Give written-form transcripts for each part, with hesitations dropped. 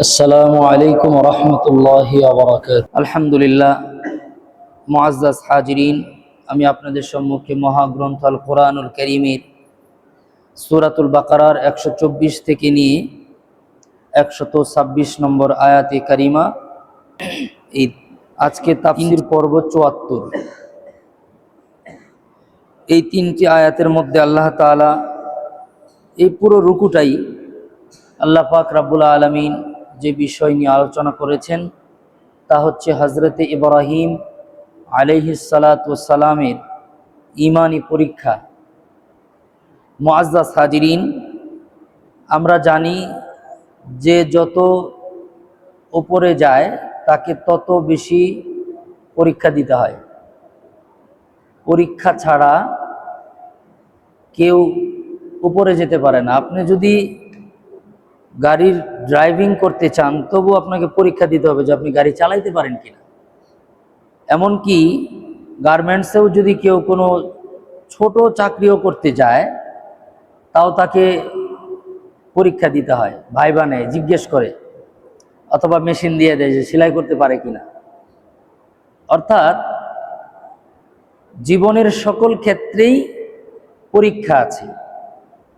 আসসালামু আলাইকুম রহমতুল্লাহি আলহামদুলিল্লাহ। মুআজ্জাজ হাজিরিন, আমি আপনাদের সম্মুখে মহাগ্রন্থ আল কোরআনুল কারীমের সূরাতুল বাকারার 124 থেকে নিয়ে 126 নম্বর আয়াতে কারিমা, এই আজকে তাফসীর পর্ব 74, এই তিনটি আয়াতের মধ্যে আল্লাহ তাআলা এই পুরো রুকুটাই আল্লাহ পাক রব্বুল আলামিন যে বিষয় নিয়ে আলোচনা করেছেন তা হচ্ছে হযরতে ইব্রাহিম আলাইহিস সালাতু ওয়াস সালামের ঈমানি পরীক্ষা। মুআজ্জাজ হাজিরিন, আমরা জানি যে যত উপরে যায় তাকে তত বেশি পরীক্ষা দিতে হয়। পরীক্ষা ছাড়া কেউ উপরে যেতে পারে না। আপনি যদি গাড়ির ড্রাইভিং করতে চান তবু আপনাকে পরীক্ষা দিতে হবে যে আপনি গাড়ি চালাইতে পারেন কিনা। এমনকি গার্মেন্টসেও যদি কেউ কোনো ছোট চাকরিও করতে যায় তাও তাকে পরীক্ষা দিতে হয়, ভাইবা নেয়, জিজ্ঞেস করে, অথবা মেশিন দিয়ে দেয় যে সেলাই করতে পারে কিনা। অর্থাৎ জীবনের সকল ক্ষেত্রেই পরীক্ষা আছে।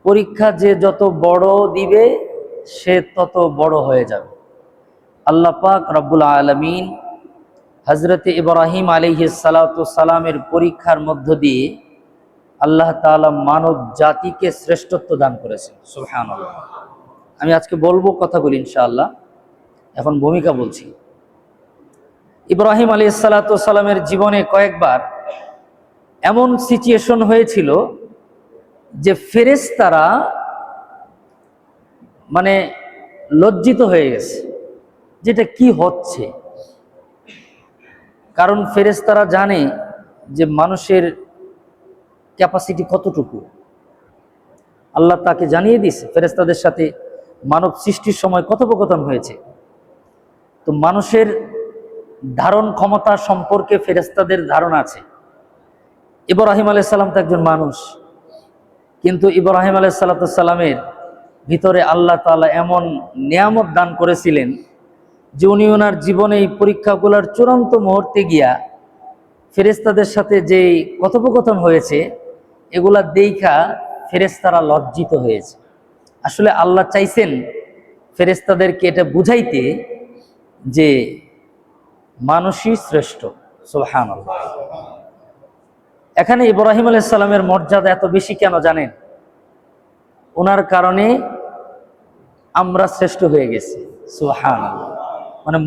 পরীক্ষা যে যত বড় দিবে সে তত বড় হয়ে যাবে। আল্লাহ পাক রব্বুল আলামিন হযরতে ইব্রাহিম আলাইহিস সালাতু ওয়াস সালামের পরীক্ষার মধ্য দিয়ে আল্লাহ তাআলা মানব জাতিকে শ্রেষ্ঠত্ব দান করেছেন। সুবহানাল্লাহ। আমি আজকে বলবো কথাগুলি ইনশাআল্লাহ, এখন ভূমিকা বলছি। ইব্রাহিম আলাইহিস সালাতু ওয়াস সালামের জীবনে কয়েকবার এমন সিচুয়েশন হয়েছিল যে ফেরেশতারা লজ্জিত হয়ে গেছে যেটা কি হচ্ছে। কারণ ফেরেশতারা জানে যে মানুষের ক্যাপাসিটি কতটুকু। আল্লাহ তাকে জানিয়ে দিয়েছে ফেরেশতাদের সাথে মানব সৃষ্টির সময় কথোপকথন হয়েছে। তো মানুষের ধারণ ক্ষমতা সম্পর্কে ফেরেশতাদের ধারণা আছে। ইব্রাহিম আলাইহিস সালাম তো একজন মানুষ, কিন্তু ইব্রাহিম আলাইহিস সালামের ভিতরে আল্লাহ তাআলা এমন নিয়ামত দান করেছিলেন যে উনি ওনার জীবনে এই পরীক্ষাগুলোর চূড়ান্ত মুহূর্তে গিয়া ফেরেশতাদের সাথে যে কথোপকথন হয়েছে এগুলা দেখা ফেরেশতারা লজ্জিত হয়েছে। আসলে আল্লাহ চাইছেন ফেরেশতাদেরকে এটা বুঝাইতে যে মানুষই শ্রেষ্ঠ। সুবহানাল্লাহ। এখানে ইব্রাহিম আলাইহিস সালামের মর্যাদা এত বেশি কেন জানেন? ওনার কারণে আমরা শ্রেষ্ঠ হয়ে গেছি। সুবহানাল্লাহ।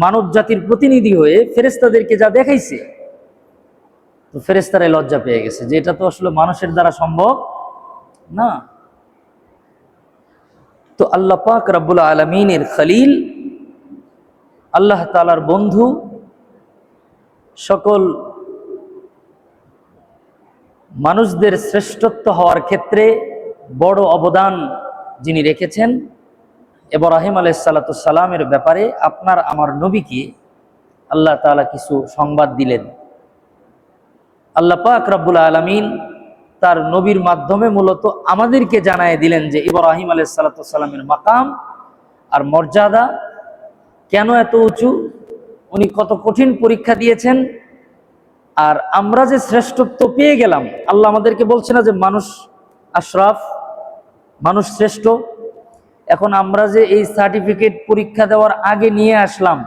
মানব জাতির প্রতিনিধি হয়ে ফেরেশতাদেরকে যা দেখাইছে, তো ফেরেশতারাই লজ্জা পেয়ে গেছে যে এটা তো আসলে মানুষের দ্বারা সম্ভব না। তো আল্লাহ পাক রব্বুল আলামিনের খলিল, আল্লাহ তাআলার বন্ধু, সকল মানুষদের শ্রেষ্ঠত্ব হওয়ার ক্ষেত্রে বড় অবদান যিনি রেখেছেন, ইব্রাহিম আলাইহিস সালাতু ওয়াস সালামের ব্যাপারে আপনার আমার নবীকে আল্লাহ তাআলা কিছু সংবাদ দিলেন। আল্লাহ পাক রব্বুল আলামিন তার নবীর মাধ্যমে মূলত আমাদেরকে জানায় দিলেন যে ইব্রাহিম আলাইহিস সালাতু ওয়াস সালামের মাকাম আর মর্যাদা কেন এত উঁচু, উনি কত কঠিন পরীক্ষা দিয়েছেন, আর আমরা যে শ্রেষ্ঠত্ব পেয়ে গেলাম। আল্লাহ আমাদেরকে বলছে না যে মানুষ আশরাফ, মানুষ শ্রেষ্ঠ। এখন আমরা যে এই সার্টিফিকেট পরীক্ষা দেওয়ার আগে নিয়ে আসলাম,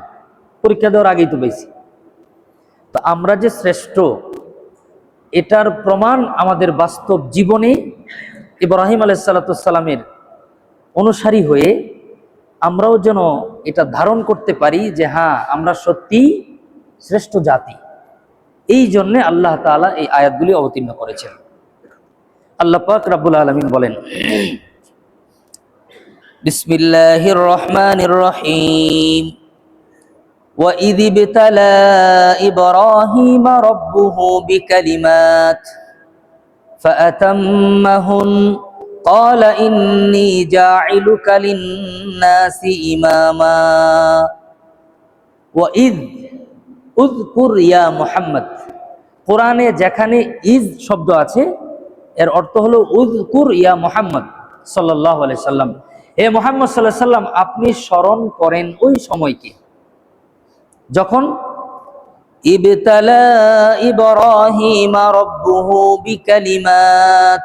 পরীক্ষা দেওয়ার আগেই তো পেয়েছি, তো আমরা যে শ্রেষ্ঠ এটার প্রমাণ আমাদের বাস্তব জীবনে ইব্রাহিম আলাইহিস সালাতু ওয়াস সালামের অনুসারী হয়ে আমরাও যেন এটা ধারণ করতে পারি যে হ্যাঁ, আমরা সত্যি শ্রেষ্ঠ জাতি। এই জন্যে আল্লাহ তাআলা এই আয়াতগুলি অবতীর্ণ করেছেন। আল্লাহ পাক রব্বুল আলামিন বলেন, বিসমিল্লাহির রহমানির রহিম, وَإِذِ ابْتَلَى إِبْرَاهِيمَ رَبُّهُ بِكَلِمَاتٍ فَأَتَمَّهُنَّ قَالَ إِنِّي جَاعِلُكَ لِلنَّاسِ إِمَامًا وَإِذْ উযকুর ইয়া মুহাম্মদ। কোরআনে যেখানে ইজ শব্দ আছে এর অর্থ হলো উযকুর ইয়া মুহাম্মদ সাল্লাল্লাহু আলাইহি সাল্লাম। হে মুহাম্মদ সাল্লাল্লাহু আলাইহি সাল্লাম, আপনি স্মরণ করেন ওই সময়কে যখন ইবতালা ইব্রাহিম রাব্বুহু বিকালিমাত,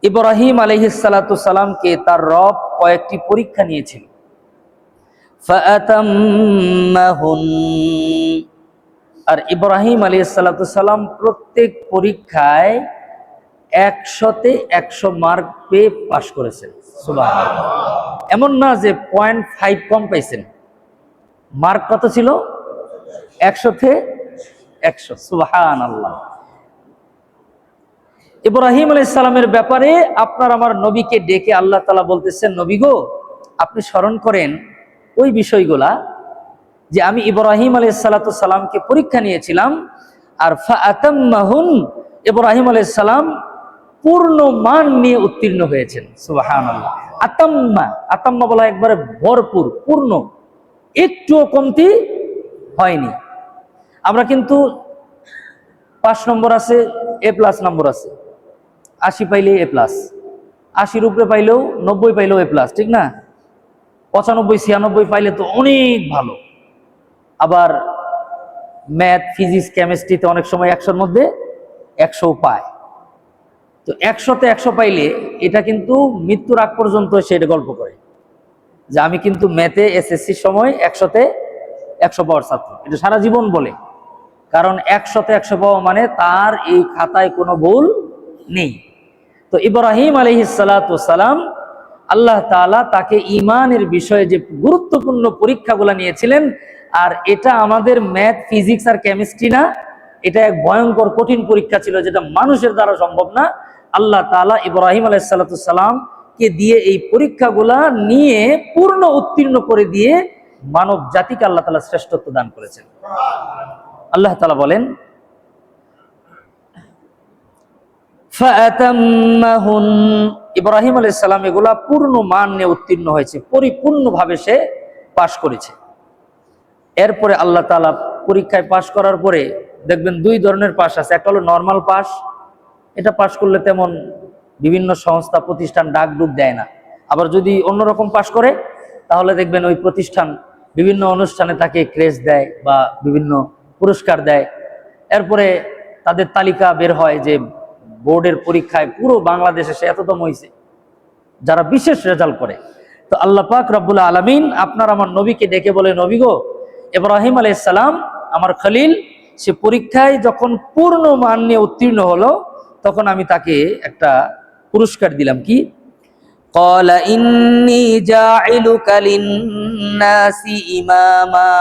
ইব্রাহিম আলাইহিস সালাতু সালামকে তার রব কয়েকটি পরীক্ষা নিয়েছিল। ফাআতাম্মাহুন, আর ইব্রাহিম আলাইহিস সালাতু সালাম প্রত্যেক পরীক্ষায় 100-তে 100 মার্ক পেয়ে পাশ করেছেন। সুবহানাল্লাহ। এমন না যে 0.5 কম পাইছেন, মার্ক কত ছিল? 100-তে 100। সুবহানাল্লাহ। ইব্রাহিম আলাইহিস সালামের ব্যাপারে আপনার আমার নবীকে ডেকে আল্লাহ তাআলা বলতেছেন, নবী গো, আপনি স্মরণ করেন ওই বিষয়গুলা যে আমি ইব্রাহিম আলাইহিস সালাতু সালামকে পরীক্ষা নিয়েছিলাম, আর ফাআতাম্মাহুন, ইব্রাহিম আলাইহিস সালাম পূর্ণ মান নিয়ে উত্তীর্ণ হয়েছেন। সুবহানাল্লাহ। আতাম্মা, আতাম্মা বলা একবারে ভরপুর, পূর্ণ, একটুও কমতি হয়নি। আমরা কিন্তু 5 নম্বর আছে, A+ নম্বর আছে, 80 পাইলে A+, 80-র উপরে পাইলেও 90 পাইলেও A+, ঠিক না? 95-96 পাইলে তো অনেক ভালো। আবার ম্যাথ, ফিজিক্স, কেমিস্ট্রিতে অনেক সময় 100-র মধ্যে 100 পায়। তো 100-তে 100 পাইলে এটা কিন্তু মৃত্যুর আগ পর্যন্ত সেটা গল্প করে যে আমি কিন্তু ম্যাথে এসএসসির সময় 100-তে 100 পাওয়ার ছাত্র, এটা সারা জীবন বলে। কারণ 100-তে 100 পাওয়া মানে তার এই খাতায় কোনো ভুল নেই। তো ইব্রাহিম আলাইহিস সালাতু সালাম, আল্লাহ তাআলা তাকে ঈমানের বিষয়ে যে গুরুত্বপূর্ণ পরীক্ষাগুলো নিয়েছিলেন, আর এটা আমাদের ম্যাথ, ফিজিক্স আর কেমিস্ট্রি না, এটা এক ভয়ঙ্কর কঠিন পরীক্ষা ছিল যেটা মানুষের দ্বারা সম্ভব না। আল্লাহ তাআলা ইব্রাহিম আলাইহিস সালাতু সালাম কে দিয়ে এই পরীক্ষাগুলা নিয়ে পূর্ণ উত্তীর্ণ করে দিয়ে মানব জাতিকে আল্লাহ তাআলা শ্রেষ্ঠত্ব দান করেছেন। আল্লাহ তাআলা বলেন, ফাআতাম্মাহুন, ইব্রাহিম আলাইহিস সালাম এগুলা পূর্ণ মান নিয়ে উত্তীর্ণ হয়েছে, পরিপূর্ণভাবে সে পাশ করেছে। এরপরে আল্লাহ তাআলা পরীক্ষায় পাশ করার পরে দেখবেন 2 ধরনের পাশ আছে। একটা হলো নর্মাল পাশ, এটা পাশ করলে তেমন বিভিন্ন সংস্থা প্রতিষ্ঠান ডাকডুক দেয় না। আবার যদি অন্যরকম পাশ করে তাহলে দেখবেন ওই প্রতিষ্ঠান বিভিন্ন অনুষ্ঠানে তাকে ক্রেস্ট দেয় বা বিভিন্ন পুরস্কার দেয়। এরপরে তাদের তালিকা বের হয় যে বোর্ডের পরীক্ষায় পুরো বাংলাদেশে সে এততম হয়েছে যারা বিশেষ রেজাল্ট করে। তো আল্লাহ পাক রব্বুল আলামিন আপনার আমার নবীকে ডেকে বলে, নবী গো, ইব্রাহিম আলাইহিস সালাম আমার খলিল, সে পরীক্ষায় যখন পূর্ণ মান নিয়ে উত্তীর্ণ হলো তখন আমি তাকে একটা পুরস্কার দিলাম। কি? ক্বালা ইন্নী জাইলুকা লিন-নাসি ইমামা,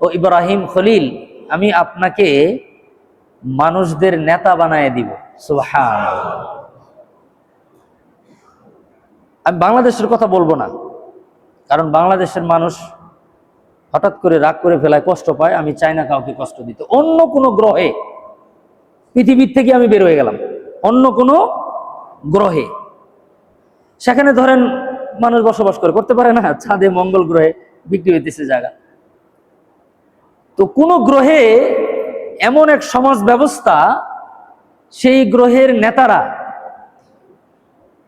ও ইব্রাহিম খলিল, আমি আপনাকে মানুষদের নেতা বানায় দিব। সুবহানাল্লাহ। আমি বাংলাদেশের কথা বলবো না, কারণ বাংলাদেশের মানুষ হঠাৎ করে রাগ করে ফেলায়, কষ্ট পায়। আমি চাই না কাউকে কষ্ট দিতে। অন্য কোনো গ্রহে, পৃথিবীর থেকে আমি বের হয়ে গেলাম, অন্য কোনো গ্রহে, সেখানে ধরেন মানুষ বসবাস করতে পারে না, চাঁদে, মঙ্গল গ্রহে বিক্রি হইতেছে জায়গা। তো কোন গ্রহে এমন এক সমাজ ব্যবস্থা, সেই গ্রহের নেতারা,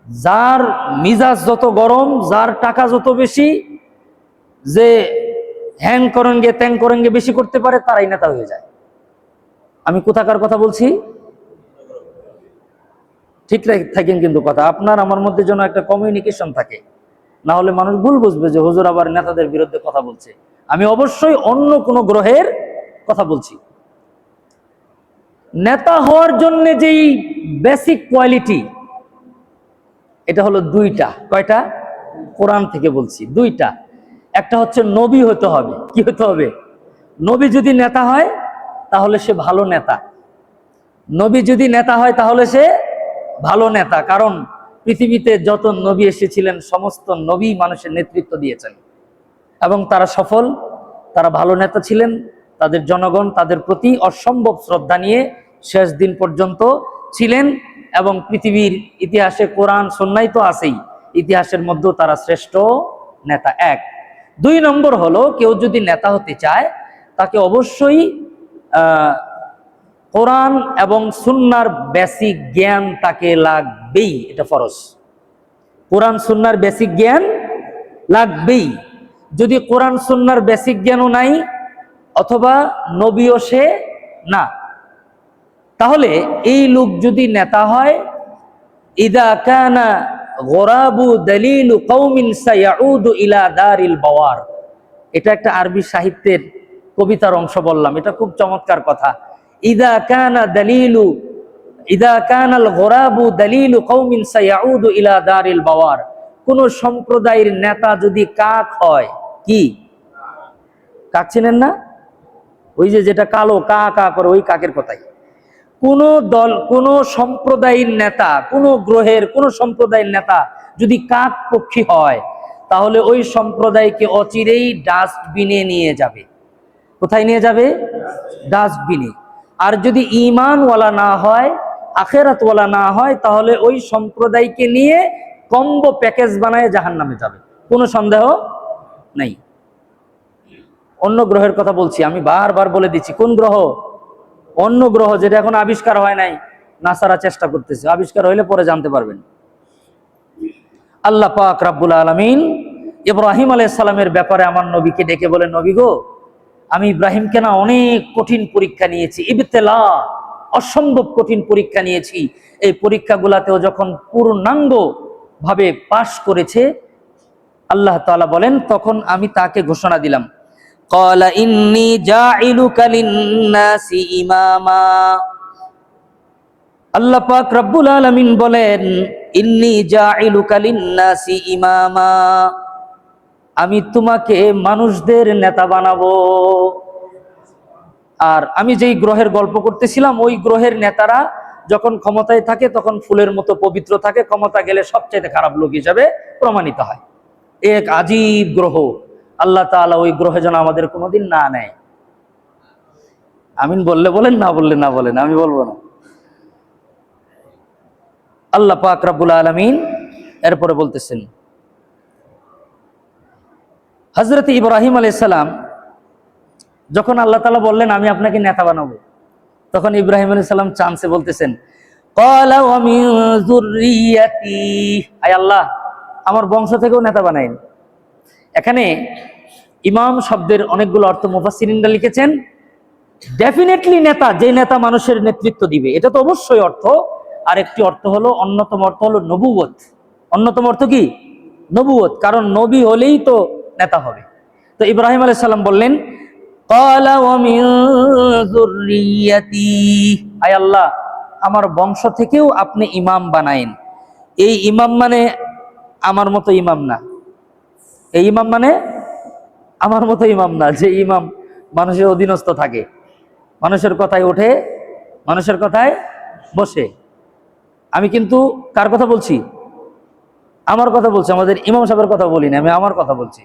যার মিজাজ যত গরম, যার টাকা যত বেশি, যে হ্যাং করেঙ্গে ত্যাং করেঙ্গে বেশি করতে পারে, তারাই নেতা হয়ে যায়। আমি কোথাকার কথা বলছি? ঠিক থাকেন কিন্তু কথা, আপনার আমার মধ্যে যেন একটা কমিউনিকেশন থাকে, না হলে মানুষ ভুল বুঝবে যে হুজুর আবার নেতাদের বিরুদ্ধে কথা বলছে। আমি অবশ্যই অন্য কোনো গ্রহের কথা বলছি। নেতা হওয়ার জন্য যেই বেসিক কোয়ালিটি, এটা হলো 2টা। কয়টা? কোরআন থেকে বলছি 2টা। একটা হচ্ছে নবী হতে হবে। কি হতে হবে? নবী যদি নেতা হয় তাহলে সে ভালো নেতা। নবী যদি নেতা হয় তাহলে সে ভালো নেতা। কারণ পৃথিবীতে যত নবী এসেছিলেন সমস্ত নবী মানুষের নেতৃত্ব দিয়েছেন এবং তারা সফল, তারা ভালো নেতা ছিলেন। তাদের জনগণ তাদের প্রতি অসম্ভব শ্রদ্ধা নিয়ে শেষ দিন পর্যন্ত ছিলেন এবং পৃথিবীর ইতিহাসে কোরআন সুন্নাহ তো আছেই, ইতিহাসের মধ্যেও তারা শ্রেষ্ঠ নেতা। 1। 2 নম্বর হলো, কেউ যদি নেতা হতে চায় তাকে অবশ্যই কোরআন এবং সুন্নাহর বেসিক জ্ঞান তাকে লাগবেই, এটা ফরজ। কোরআন সুন্নাহর বেসিক জ্ঞান লাগবেই। যদি কোরআন সুন্নাহর বেসিক জ্ঞানও নাই অথবা নবীও সে না, তাহলে এই লোক যদি নেতা হয়, ইদা কানা গোরাবু দলিলু কওমিন সায়াউদু ইলা দারিল বাওয়ার। এটা একটা আরবি সাহিত্যের কবিতার অংশ বললাম, এটা খুব চমৎকার কথা। ইদা কানাল গোরাবু দলিলু কওমিন সায়াউদু ইলা দারিল বাওয়ার। কোন সম্প্রদায়ের নেতা যদি কাক হয়, কি কাক চেনেন না? ওই যে যেটা কালো কা কা করে, ওই কাকের কথাই। কোন দল, কোন সম্প্রদায়ের নেতা, কোন গ্রহের কোন সম্প্রদায়ের নেতা যদি কাক পক্ষী হয়, তাহলে ওই সম্প্রদায়কে অচিরেই ডাস্টবিনে নিয়ে যাবে। কোথায় নিয়ে যাবে? ডাস্টবিনে। আর যদি ঈমানওয়ালা না হয়, আখিরাতওয়ালা না হয়, তাহলে ওই সম্প্রদায়কে নিয়ে কম্বো প্যাকেজ বানায় জাহান্নামে যাবে, কোনো সন্দেহ নেই। অন্য গ্রহের কথা বলছি, আমি বারবার বলে দিচ্ছি কোন গ্রহ? অন্য গ্রহ, যেটা এখন আবিষ্কার হয় নাই, নাসারা চেষ্টা করতেছে, আবিষ্কার হইলে পরে জানতে পারবেন। আল্লাহ পাক রব্বুল আলামিন ইব্রাহিম আলাইহিস সালামের ব্যাপারে আমার নবীকে ডেকে বলে, নবী গো, আমি ইব্রাহিমকে না অনেক কঠিন পরীক্ষা নিয়েছি, ইবতিলা, অসম্ভব কঠিন পরীক্ষা নিয়েছি। এই পরীক্ষাগুলাতেও যখন পূর্ণাঙ্গ ভাবে পাশ করেছে, আল্লাহ তাআলা বলেন, তখন আমি তাকে ঘোষণা দিলাম, ক্বালা ইন্নী জাইলুকা লিন-নাসি ইমামা। আল্লাহ পাক রব্বুল আলামিন বলেন, ইন্নী জাইলুকা লিন-নাসি ইমামা, আমি তোমাকে মানুষদের নেতা বানাবো। আর আমি যেই গ্রহের গল্প করতেছিলাম, ওই গ্রহের নেতারা যখন ক্ষমতায় থাকে তখন ফুলের মতো পবিত্র থাকে, ক্ষমতা গেলে সবচেয়ে খারাপ লোক হিসাবে প্রমাণিত হয়। এক আজীব গ্রহ, আল্লাহ তাআলা ওই গ্রহে যেন আমাদের কোনোদিন না নেয়। আমিন বললে বলেন, না বললে না বলেন, আমি বলবো না। আল্লাহ পাক রব্বুল আলামিন এরপরে বলতেছেন, হযরত ইব্রাহিম আলাইহিস সালাম যখন আল্লাহ তাআলা বললেন আমি আপনাকে নেতা বানাবো, তখন ইব্রাহিম আলাইহিস সালাম চান্সে বলতেছেন, ক্বালা ওয়া মিন যুররিয়াতি, আয় আল্লাহ, আমার বংশ থেকেও নেতা বানাইন। এখানে ইমাম শব্দের অনেকগুলো অর্থ মুফাসসিরিনরা লিখেছেন। ডেফিনেটলি নেতা, যে নেতা মানুষের নেতৃত্ব দিবে, এটা তো অবশ্যই অর্থ। আর একটি অর্থ হলো, অন্যতম অর্থ হলো নবুয়ত। অন্যতম অর্থ কি? নবুয়ত, কারণ নবী হলেই তো নেতা হবে। তো ইব্রাহিম আলাইহিস সালাম বললেন, ক্বালা ওয়া মিন যুররিয়াতি, আয় আল্লাহ, আমার বংশ থেকেও আপনি ইমাম বানায়েন। এই ইমাম মানে আমার মতো ইমাম না, এই ইমাম মানে আমার মতো ইমাম না, যে ইমাম মানুষের অধীনস্থ থাকে, মানুষের কথায় ওঠে, মানুষের কথায় বসে। আমি কিন্তু কার কথা বলছি? আমার কথা বলছি, আমাদের ইমাম সাহেবের কথা বলি না, আমি আমার কথা বলছি।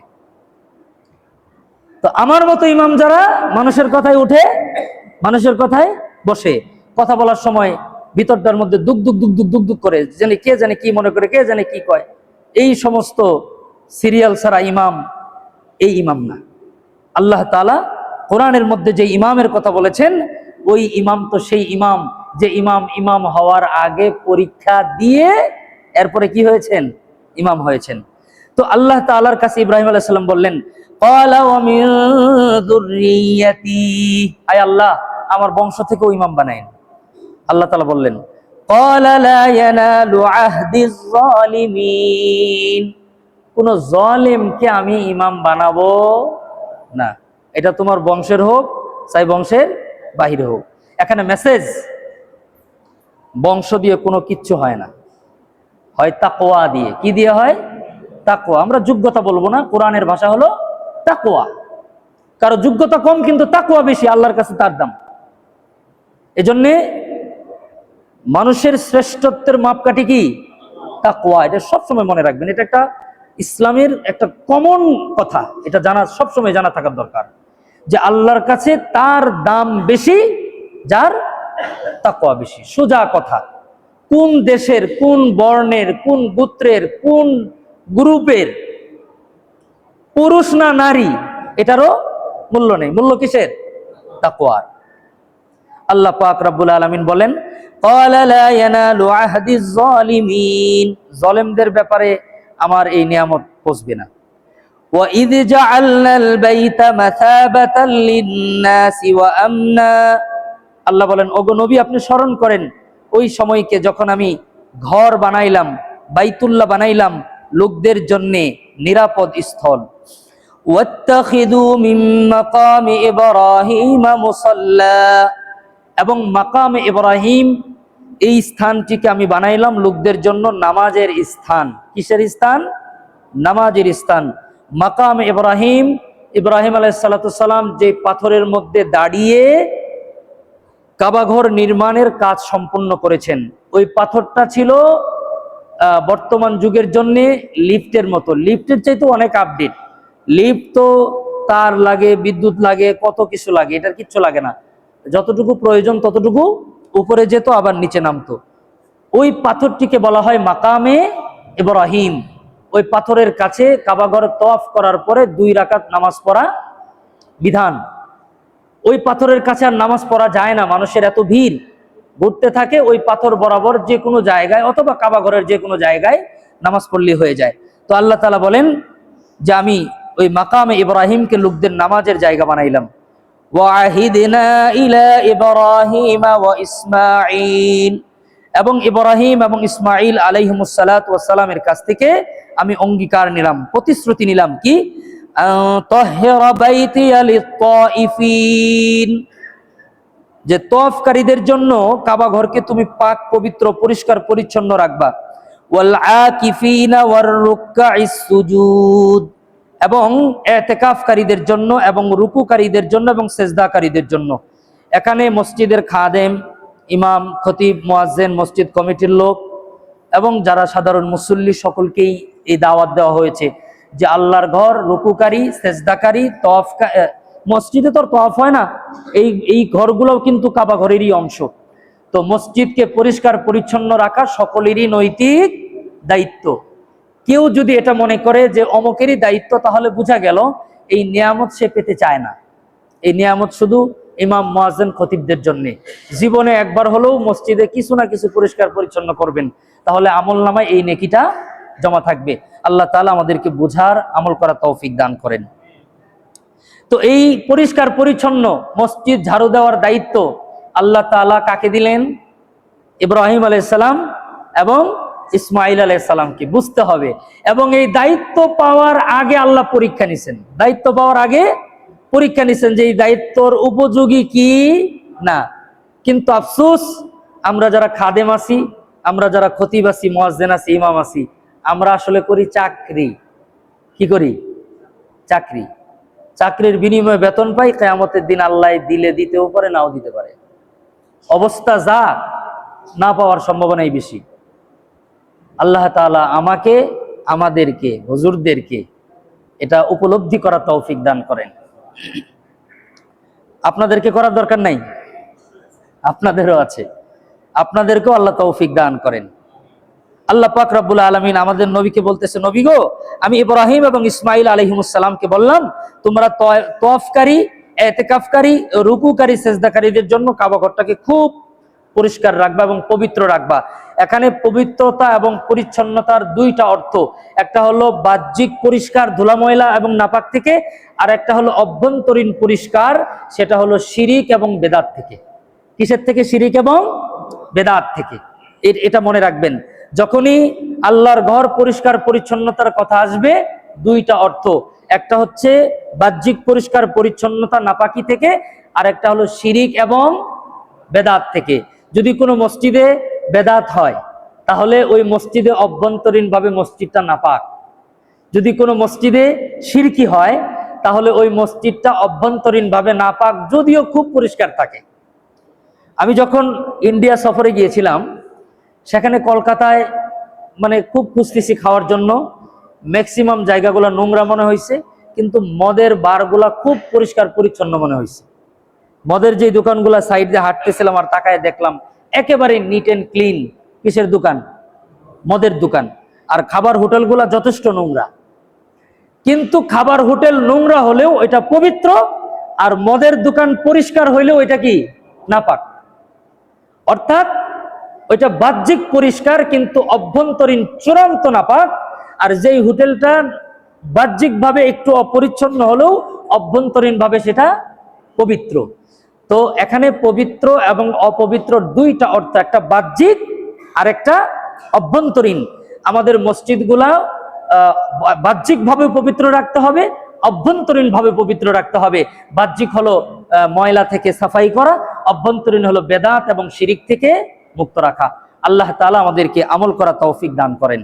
তো আমার মতো ইমাম যারা মানুষের কথায় উঠে, মানুষের কথায় বসে, কথা বলার সময় ভিতরটার মধ্যে দুক দুক দুক দুক দুক দুক করে, জানি কে জানে কি মনে করে, কে জানে কি কয়, এই সমস্ত সিরিয়াল ছাড়া ইমাম এই ইমাম না। আল্লাহ তাআলা কোরআনের মধ্যে যে ইমামের কথা বলেছেন, ওই ইমাম তো সেই ইমাম যে ইমাম হওয়ার আগে পরীক্ষা দিয়ে এরপরে কি হয়েছেন? ইমাম হয়েছেন। তো আল্লাহ তাআলার কাছে ইব্রাহিম আলাইহিস সালাম বললেন, ক্বালা ওয়া মিন যুররিয়াতি, আয় আল্লাহ, আমার বংশ থেকেও ইমাম বানায়েন। আল্লাহ তাআলা বললেন, ক্বালা লা ইয়ানালু আহদিজ যালিমিন, কোন জালেমকে আমি ইমাম বানাবো না। এটা তোমার বংশের হোক, চাই বংশের বাহিরে হোক। এখানে মেসেজ, বংশ দিয়ে কোনো কিচ্ছু হয় না, হয় তাকওয়া দিয়ে। কি দিয়ে হয়? তাকওয়া। আমরা যোগ্যতা বলবো না, কোরআনের ভাষা হলো তাকওয়া। কারো যোগ্যতা কম কিন্তু তাকওয়া বেশি, আল্লাহর কাছে তার দাম। এজন্যে মানুষের শ্রেষ্ঠত্বের মাপকাঠি কি? তাকওয়া। এটা সবসময় মনে রাখবেন, এটা একটা ইসলামের একটা কমন কথা, এটা জানা, সবসময় জানা থাকার দরকার, যে আল্লাহর কাছে তার দাম বেশি যার তাকওয়া বেশি। সোজা কথা, কোন দেশের, কোন বর্ণের, কোন গোত্রের, কোন গ্রুপের, পুরুষ না নারী, এটারও মূল্য নেই। মূল্য কিসের? তাকওয়ার। আল্লাহ পাক রব্বুল আলামিন বলেন, ক্বালা লা ইয়ানালু আহদিজ যালিমিন, জালেমদের ব্যাপারে আমার এই নিয়ামত পৌঁছবে না। وَإِذْ جَعَلْنَا الْبَيْتَ مَثَابَةً لِلنَّاسِ وَأَمْنًا, আল্লাহ বলেন, ওগো নবী আপনি স্মরণ করেন ওই সময়কে যখন আমি ঘর বানাইলাম, বাইতুল্লাহ বানাইলাম লোকদের জন্য নিরাপদ স্থল। وَاتَّخِذُوا مِن مَّقَامِ إِبْرَاهِيمَ مُصَلًّى, এবং মাকামে ইব্রাহিম এই স্থানটিকে আমি বানাইলাম লোকদের জন্য নামাজের স্থান। কিসের স্থান? নামাজের স্থান। মাকাম ইব্রাহিম, ইব্রাহিম আলাইহিস সালাতু সালাম যে পাথরের মধ্যে দাঁড়িয়ে কাবাঘর নির্মাণের কাজ সম্পন্ন করেছেন, ওই পাথরটা ছিল বর্তমান যুগের জন্য লিফটের মতো। লিফটের চাইতে অনেক আপডেট। লিফট তো তার লাগে, বিদ্যুৎ লাগে, কত কিছু লাগে, এটার কিচ্ছু লাগে না। যতটুকু প্রয়োজন ততটুকু উপরে যেত, আবার নিচে নামতো। ওই পাথরটিকে বলা হয় মাকামে ইব্রাহিম। ওই পাথরের কাছে কাবাঘর তওয়াফ করার পরে 2 রাকাত নামাজ পড়া বিধান। ওই পাথরের কাছে আর নামাজ পড়া যায় না, মানুষের এত ভিড়, ঘুরতে থাকে। ওই পাথর বরাবর যে কোনো জায়গায় অথবা কাবাঘরের যে কোনো জায়গায় নামাজ পড়লে হয়ে যায়। তো আল্লাহ তাআলা বলেন যে আমি ওই মাকামে ইব্রাহিমকে লোকদের নামাজের জায়গা বানাইলাম। وَعَهِدْنَا إِلَى إِبْرَاهِيمَ وَإِسْمَاعِيلَ, এবং ইব্রাহিম এবং ইসমাঈল আলাইহিমুস সালাতু ওয়াস সালামের কাছ থেকে আমি অঙ্গীকার নিলাম, প্রতিশ্রুতি নিলাম কি, তাহহিরা বাইতিয়া লিত-তাইফিন, যে তওয়াফকারীদের জন্য কাবা ঘরকে তুমি পাক পবিত্র পরিষ্কার পরিচ্ছন্ন রাখবা। ওয়াল আকিফিনা ওয়ার রুকআইস সুজুদ, এবং ইতিকাফকারীদের জন্য এবং রুকুকারীদের জন্য এবং সেজদাকারীদের জন্য। এখানে মসজিদের খাদেম, ইমাম, খতিব, মুয়াজ্জিন, মসজিদ কমিটির লোক এবং যারা সাধারণ মুসল্লি সকলকেই এই দাওয়াত দেওয়া হয়েছে যে আল্লাহর ঘর রুকুকারী, সেজদাকারী, তওয়াফ, মসজিদে তো তওয়াফ হয় না, এই ঘরগুলোও কিন্তু কাবা ঘরেরই অংশ। তো মসজিদকে পরিষ্কার পরিচ্ছন্ন রাখা সকলেরই নৈতিক দায়িত্ব। কেউ যদি এটা মনে করে যে অমুকেরই দায়িত্ব, তাহলে বোঝা গেল এই নিয়ামত সে পেতে চায় না। এই নিয়ামত শুধু ইমাম, মুয়াজ্জিন, খতিবদের জন্য। জীবনে একবার হলেও মসজিদে কিছু না কিছু পরিষ্কার পরিচ্ছন্ন করবেন, তাহলে আমলনামায় এই নেকিটা জমা থাকবে। আল্লাহ তাআলা আমাদেরকে বুঝার, আমল করার তৌফিক দান করেন। তো এই পরিষ্কার পরিচ্ছন্ন মসজিদ ঝাড়ু দেওয়ার দায়িত্ব আল্লাহ তাআলা কাকে দিলেন? ইব্রাহিম আলাইহিস সালাম এবং ইসমাঈল আলাইহিস সালামকে। বুঝতে হবে। এবং এই দায়িত্ব পাওয়ার আগে আল্লাহ পরীক্ষা নিছেন। দায়িত্ব পাওয়ার আগে পরীক্ষা নিছেন যে এই দায়িত্বর উপযোগী কি না। কিন্তু আফসোস, আমরা যারা খাদেম আছি, আমরা যারা খতিব আছি, মুয়াজ্জিন আছি, ইমাম আছি, আমরা আসলে করি চাকরি। কি করি? চাকরি। চাকরির বিনিময়ে বেতন পাই, কিয়ামতের দিন আল্লাহ দিলে দিতেও পারে, নাও দিতে পারে। অবস্থা যা, না পাওয়ার সম্ভাবনাই বেশি। আল্লাহ তাআলা আমাকে, আমাদেরকে, হুজুরদেরকে এটা উপলব্ধি করার তৌফিক দান করেন। আপনাদেরকে করার দরকার নাই, আপনাদেরও আছে, আপনাদেরকেও আল্লাহ তৌফিক দান করেন। আল্লাহ পাক রব্বুল আলামিন আমাদের নবীকে বলতেছে, নবী গো, আমি ইব্রাহিম এবং ইসমাঈল আলাইহিমুস সালামকে বললাম তোমরা তওয়াফকারী, ইতিকাফকারী, রুকুকারী, সেজদাকারীদের জন্য কাবা ঘরটাকে খুব পরিষ্কার রাখবা এবং পবিত্র রাখবা। এখানে পবিত্রতা এবং পরিচ্ছন্নতার 2টা অর্থ। একটা হলো বাহ্যিক পরিষ্কার ধুলা ময়লা এবং নাপাক থেকে, আর একটা হলো অভ্যন্তরীণ পরিষ্কার, সেটা হলো শিরিক এবং বেদাত থেকে। কিসের থেকে? শিরিক এবং বেদাত থেকে। এটা মনে রাখবেন। যখনই আল্লাহর ঘর পরিষ্কার পরিচ্ছন্নতার কথা আসবে, 2টা অর্থ। একটা হচ্ছে বাহ্যিক পরিষ্কার পরিচ্ছন্নতা নাপাকি থেকে, আর একটা হলো শিরিক এবং বেদাত থেকে। যদি কোনো মসজিদে বেদাত হয়, তাহলে ওই মসজিদে অভ্যন্তরীণভাবে মসজিদটা নাপাক। যদি কোনো মসজিদে শিরকি হয়, তাহলে ওই মসজিদটা অভ্যন্তরীণভাবে নাপাক, যদিও খুব পরিষ্কার থাকে। আমি যখন ইন্ডিয়া সফরে গিয়েছিলাম, সেখানে কলকাতায় মানে খুব খুঁজতেছি খাওয়ার জন্য, ম্যাক্সিমাম জায়গাগুলো নোংরা মনে হয়েছে, কিন্তু মদের বারগুলা খুব পরিষ্কার পরিচ্ছন্ন মনে হয়েছে। মদের যে দোকানগুলা সাইড দিয়ে হাঁটতেছিলাম আর তাকায় দেখলাম একেবারে নিট এন্ড ক্লিন। কিসের দোকান? মদের দোকান। আর খাবার হোটেলগুলা যথেষ্ট নোংরা। কিন্তু খাবার হোটেল নোংরা হলেও এটা পবিত্র, আর মদের দোকান পরিষ্কার হইলেও এটা কি? নাপাক। অর্থাৎ ওইটা বাহ্যিক পরিষ্কার কিন্তু অভ্যন্তরীণ চূড়ান্ত নাপাক। আর যেই হোটেলটা বাহ্যিকভাবে একটু অপরিচ্ছন্ন হলেও অভ্যন্তরীণভাবে সেটা পবিত্র। তো এখানে পবিত্র এবং অপবিত্র দুইটা অর্থ, একটা বাহ্যিক আর একটা অভ্যন্তরীণ। আমাদের মসজিদগুলা বাহ্যিকভাবে পবিত্র রাখতে হবে, অভ্যন্তরীণভাবে পবিত্র রাখতে হবে। বাহ্যিক হলো ময়লা থেকে সাফাই করা, অভ্যন্তরীণ হলো বেদাত এবং শিরিক থেকে মুক্ত রাখা। আল্লাহ তাআলা আমাদেরকে আমল করা তৌফিক দান করেন।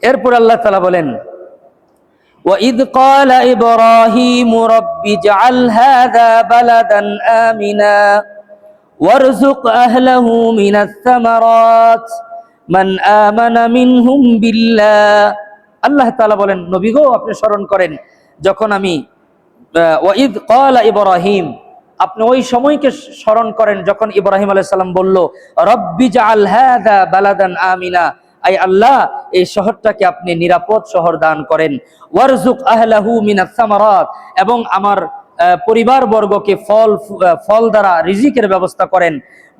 এরপর আল্লাহ তাআলা বলেন, وَإِذْ قَالَ إِبْرَاهِيمُ رَبِّ اجْعَلْ هَذَا بَلَدًا آمِنًا وَارْزُقْ أَهْلَهُ مِنَ الثَّمَرَاتِ مَنْ آمَنَ مِنْهُمْ بِاللَّهِ। আল্লাহ তাআলা বলেন, নবী গো, আপনি স্মরণ করেন যখন আমি ওয়াইদ ক্বালা ইব্রাহিম, আপনি ওই সময়কে স্মরণ করেন যখন ইব্রাহিম আলাইহিস সালাম বলল, রব্বি জাআল হাযা বালাদান আমিনা, আই আল্লাহ, এই শহরটাকে আপনি নিরাপদ শহর দান করেন। ওয়ারযুক আহলাহু মিনাস সামারাত, এবং আমার পরিবার বর্গকে ফল দ্বারা রিজিকের ব্যবস্থা করেন।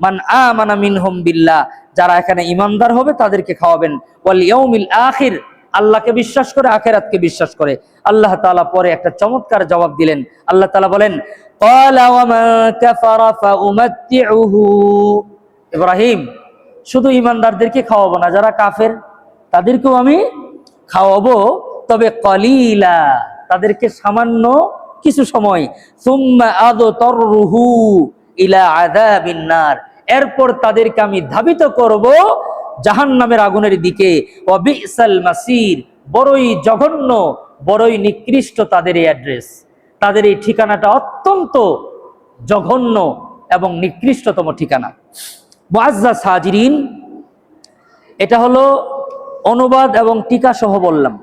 মান আমানা মিনহুম বিল্লাহ, যারা এখানে ঈমানদার হবে তাদেরকে খাওয়াবেন। ওয়াল ইয়াউমিল আখির, আল্লাহকে বিশ্বাস করে, আখিরাতকে বিশ্বাস করে। আল্লাহ তাআলা পরে একটা চমৎকার জবাব দিলেন। আল্লাহ তাআলা বলেন, ক্বালা ওয়া মান কাফারা ফাউমাত্তিউহু, ইব্রাহিম, শুধু ঈমানদারদেরকে খাওয়াবো না, যারা কাফের তাদেরকেও আমি খাওয়াবো, তবে কলিলা, তাদেরকে সামান্য কিছু সময়। সুম্মা আদতারহু ইলা আযাবিন নার, এরপর তাদেরকে আমি ধাবিত করব জাহান্নামের আগুনের দিকে। ওয়া বিসাল মাসির, বড়ই জঘন্য, বড়ই নিকৃষ্ট তাদের এই অ্যাড্রেস, তাদের এই ঠিকানাটা অত্যন্ত জঘন্য এবং নিকৃষ্টতম ঠিকানা। মুআজ্জাজ হাজিরিন, এটা হলো অনুবাদ এবং টিকা সহ বললাম।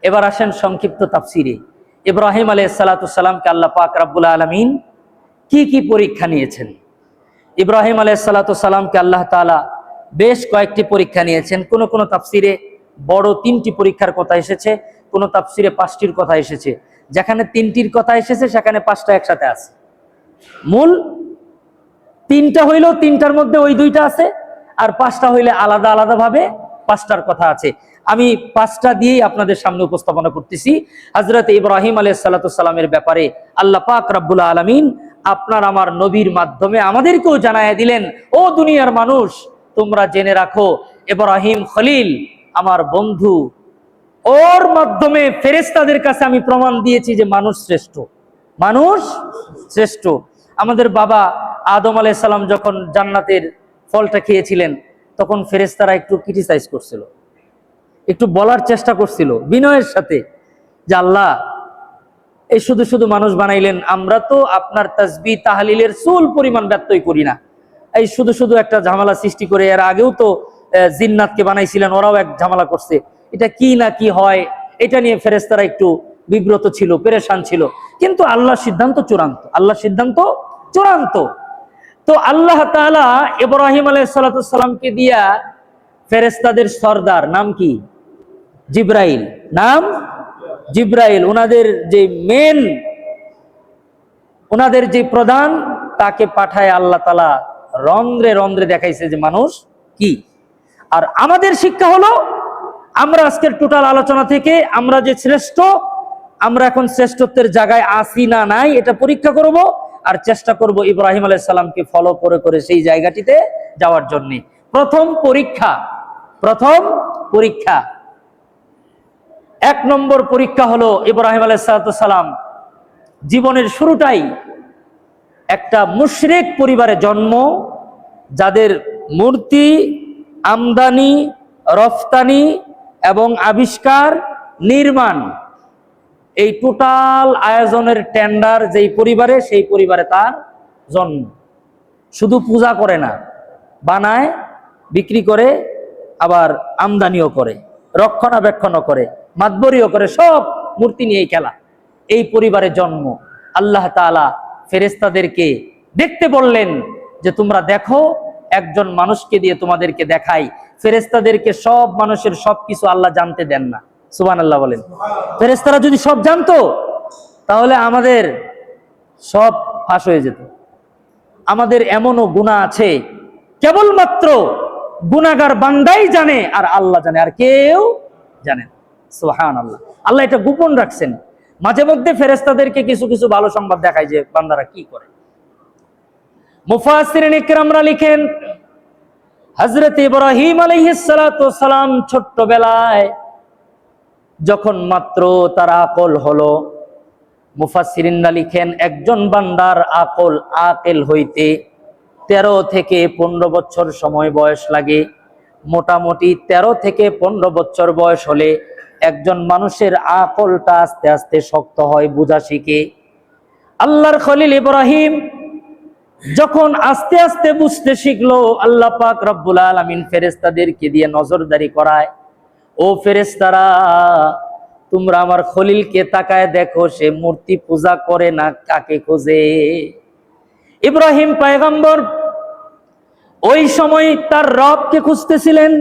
এবার আসেন সংক্ষিপ্ত তাফসিরে। ইব্রাহিম আলাইহিস সালাতু সালামকে আল্লাহ পাক রব্বুল আলামিন কি কি পরীক্ষা নিয়েছেন? ইব্রাহিম আলাইহিস সালাতু সালামকে আল্লাহ তাআলা বেশ কয়েকটি পরীক্ষা নিয়েছেন। কোন কোন তাফসিরে বড় 3টি পরীক্ষার কথা এসেছে, কোন তাফসিরে 5টির কথা এসেছে। যেখানে 3টির কথা এসেছে সেখানে 5টা একসাথে আছে। মূল 3টা হইলেও 3টার মধ্যে ওই 2টা আছে, আর 5টা হইলে আলাদা আলাদা ভাবে 5টার কথা আছে। আমি 5টা দিয়েই আপনাদের সামনে উপস্থাপনা করতেছি। হযরত ইব্রাহিম আলাইহিস সালাতু সালামের ব্যাপারে আল্লাহ পাক রব্বুল আলামিন আপনার আমার নবীর মাধ্যমে আমাদেরকেও জানায় দিলেন, ও দুনিয়ার মানুষ, তোমরা জেনে রাখো, ইব্রাহিম খলিল আমার বন্ধু, ওর মাধ্যমে ফেরেশতাদের কাছে আমি প্রমাণ দিয়েছি যে মানুষ শ্রেষ্ঠ, মানুষ শ্রেষ্ঠ। আমাদের বাবা আদম আলাইহিস সালাম যখন জান্নাতের ফলটা খেয়েছিলেন, তখন ফেরেশতারা একটু ক্রিটিসাইজ করছিল, একটু বলার চেষ্টা করছিল বিনয়ের সাথে, যে আল্লাহ, এই শুধু শুধু মানুষ বানাইলেন, আমরা তো আপনার তাসবিহ তাহলিলের চুল পরিমাণ ব্যত্যয় করি না, এই শুধু শুধু একটা ঝামেলা সৃষ্টি করে। এর আগেও তো জিন্নাতকে বানাইছিলেন, ওরাও এক ঝামেলা করছে, এটা কি না কি হয়, এটা নিয়ে ফেরেশতারা একটু বিব্রত ছিল, পেরেশান ছিল। কিন্তু আল্লাহর সিদ্ধান্ত চূড়ান্ত, আল্লাহর সিদ্ধান্ত চূড়ান্ত। তো আল্লাহ তাআলা ইব্রাহিম আলাইহিস সালাতু সালামকে দিয়া ফেরেশতাদের সরদার, নাম কি? জিব্রাইল, নাম জিব্রাইল, ওনাদের যে মেন, ওনাদের যে প্রধান, তাকে পাঠায় আল্লাহ তাআলা রন্ধ্রে রন্ধ্রে দেখাইছে যে মানুষ কি। আর আমাদের শিক্ষা হলো, আমরা আজকের টোটাল আলোচনা থেকে আমরা যে শ্রেষ্ঠ, আমরা এখন শ্রেষ্ঠত্বের জায়গায় আসি না নাই, এটা পরীক্ষা করব, আর চেষ্টা করব ইব্রাহিম আলাইহিস সালামকে ফলো করে করে সেই জায়গাটিতে যাওয়ার জন্য। প্রথম পরীক্ষা 1 নম্বর পরীক্ষা হলো ইব্রাহিম আলাইহিস সালাম জীবনের শুরুটাই একটা মুশরিক পরিবারে জন্ম, যাদের মূর্তি, আমদানি, রফতানি এবং আবিষ্কার, নির্মাণ, এই টোটাল আয়োজনের টেন্ডার যেই পরিবারে, সেই পরিবারে তার জন্ম। শুধু পূজা করে না, বানায়, বিক্রি করে, আবার আমদানিও করে, রক্ষণাবেক্ষণও করে, মাতবরিও করে, সব মূর্তি নিয়েই খেলা। এই পরিবারে জন্ম। আল্লাহ তাআলা ফেরেশতাদেরকে দেখতে বললেন যে তোমরা দেখো, একজন মানুষকে দিয়ে তোমাদেরকে দেখাই। ফেরেশতাদেরকে সব মানুষের সবকিছু আল্লাহ জানতে দেন না, সুবহানাল্লাহ বলেন। ফেরেশতারা যদি সব জানতো তাহলে আমাদের সব ফাঁস হয়ে যেত। আমাদের এমনও গুনাহ আছে, কেবলমাত্র গুনাহগার বান্দাই জানে, আর আল্লাহ জানে, আর কেউ জানে না। সুবহানাল্লাহ। আল্লাহ এটা গোপন রাখছেন। মাঝে মধ্যে ফেরেশতাদেরকে কিছু কিছু ভালো সংবাদ দেখায় যে বান্দারা কি করে। মুফাসসিরিন ইকরামরা লিখেন, হযরত ইব্রাহিম আলাইহিস সালাতু ওয়াস সালাম ছোট্টবেলায় যখন মাত্র তার আকল হলো, মুফাসসিরিনরা লিখেন একজন বান্দার আকেল হইতে 13 থেকে 15 বছর সময় বয়স লাগে। মোটামুটি 13 থেকে 15 বছর বয়স হলে একজন মানুষের আকলটা আস্তে আস্তে শক্ত হয়, বুঝা শিখে। আল্লাহর খলিল ইব্রাহিম যখন আস্তে আস্তে বুঝতে শিখলো, আল্লাহ পাক রব্বুল আলামিন ফেরেশতাদেরকে দিয়ে নজরদারি করায়, ও ফেরেশতারা তোমরা আমার খলিলকে তাকায় দেখো, সে মূর্তি পূজা করে না কাকে খোঁজে। ইব্রাহিম পয়গম্বর ওই সময় তার রবকে খুঁজতেছিলেন,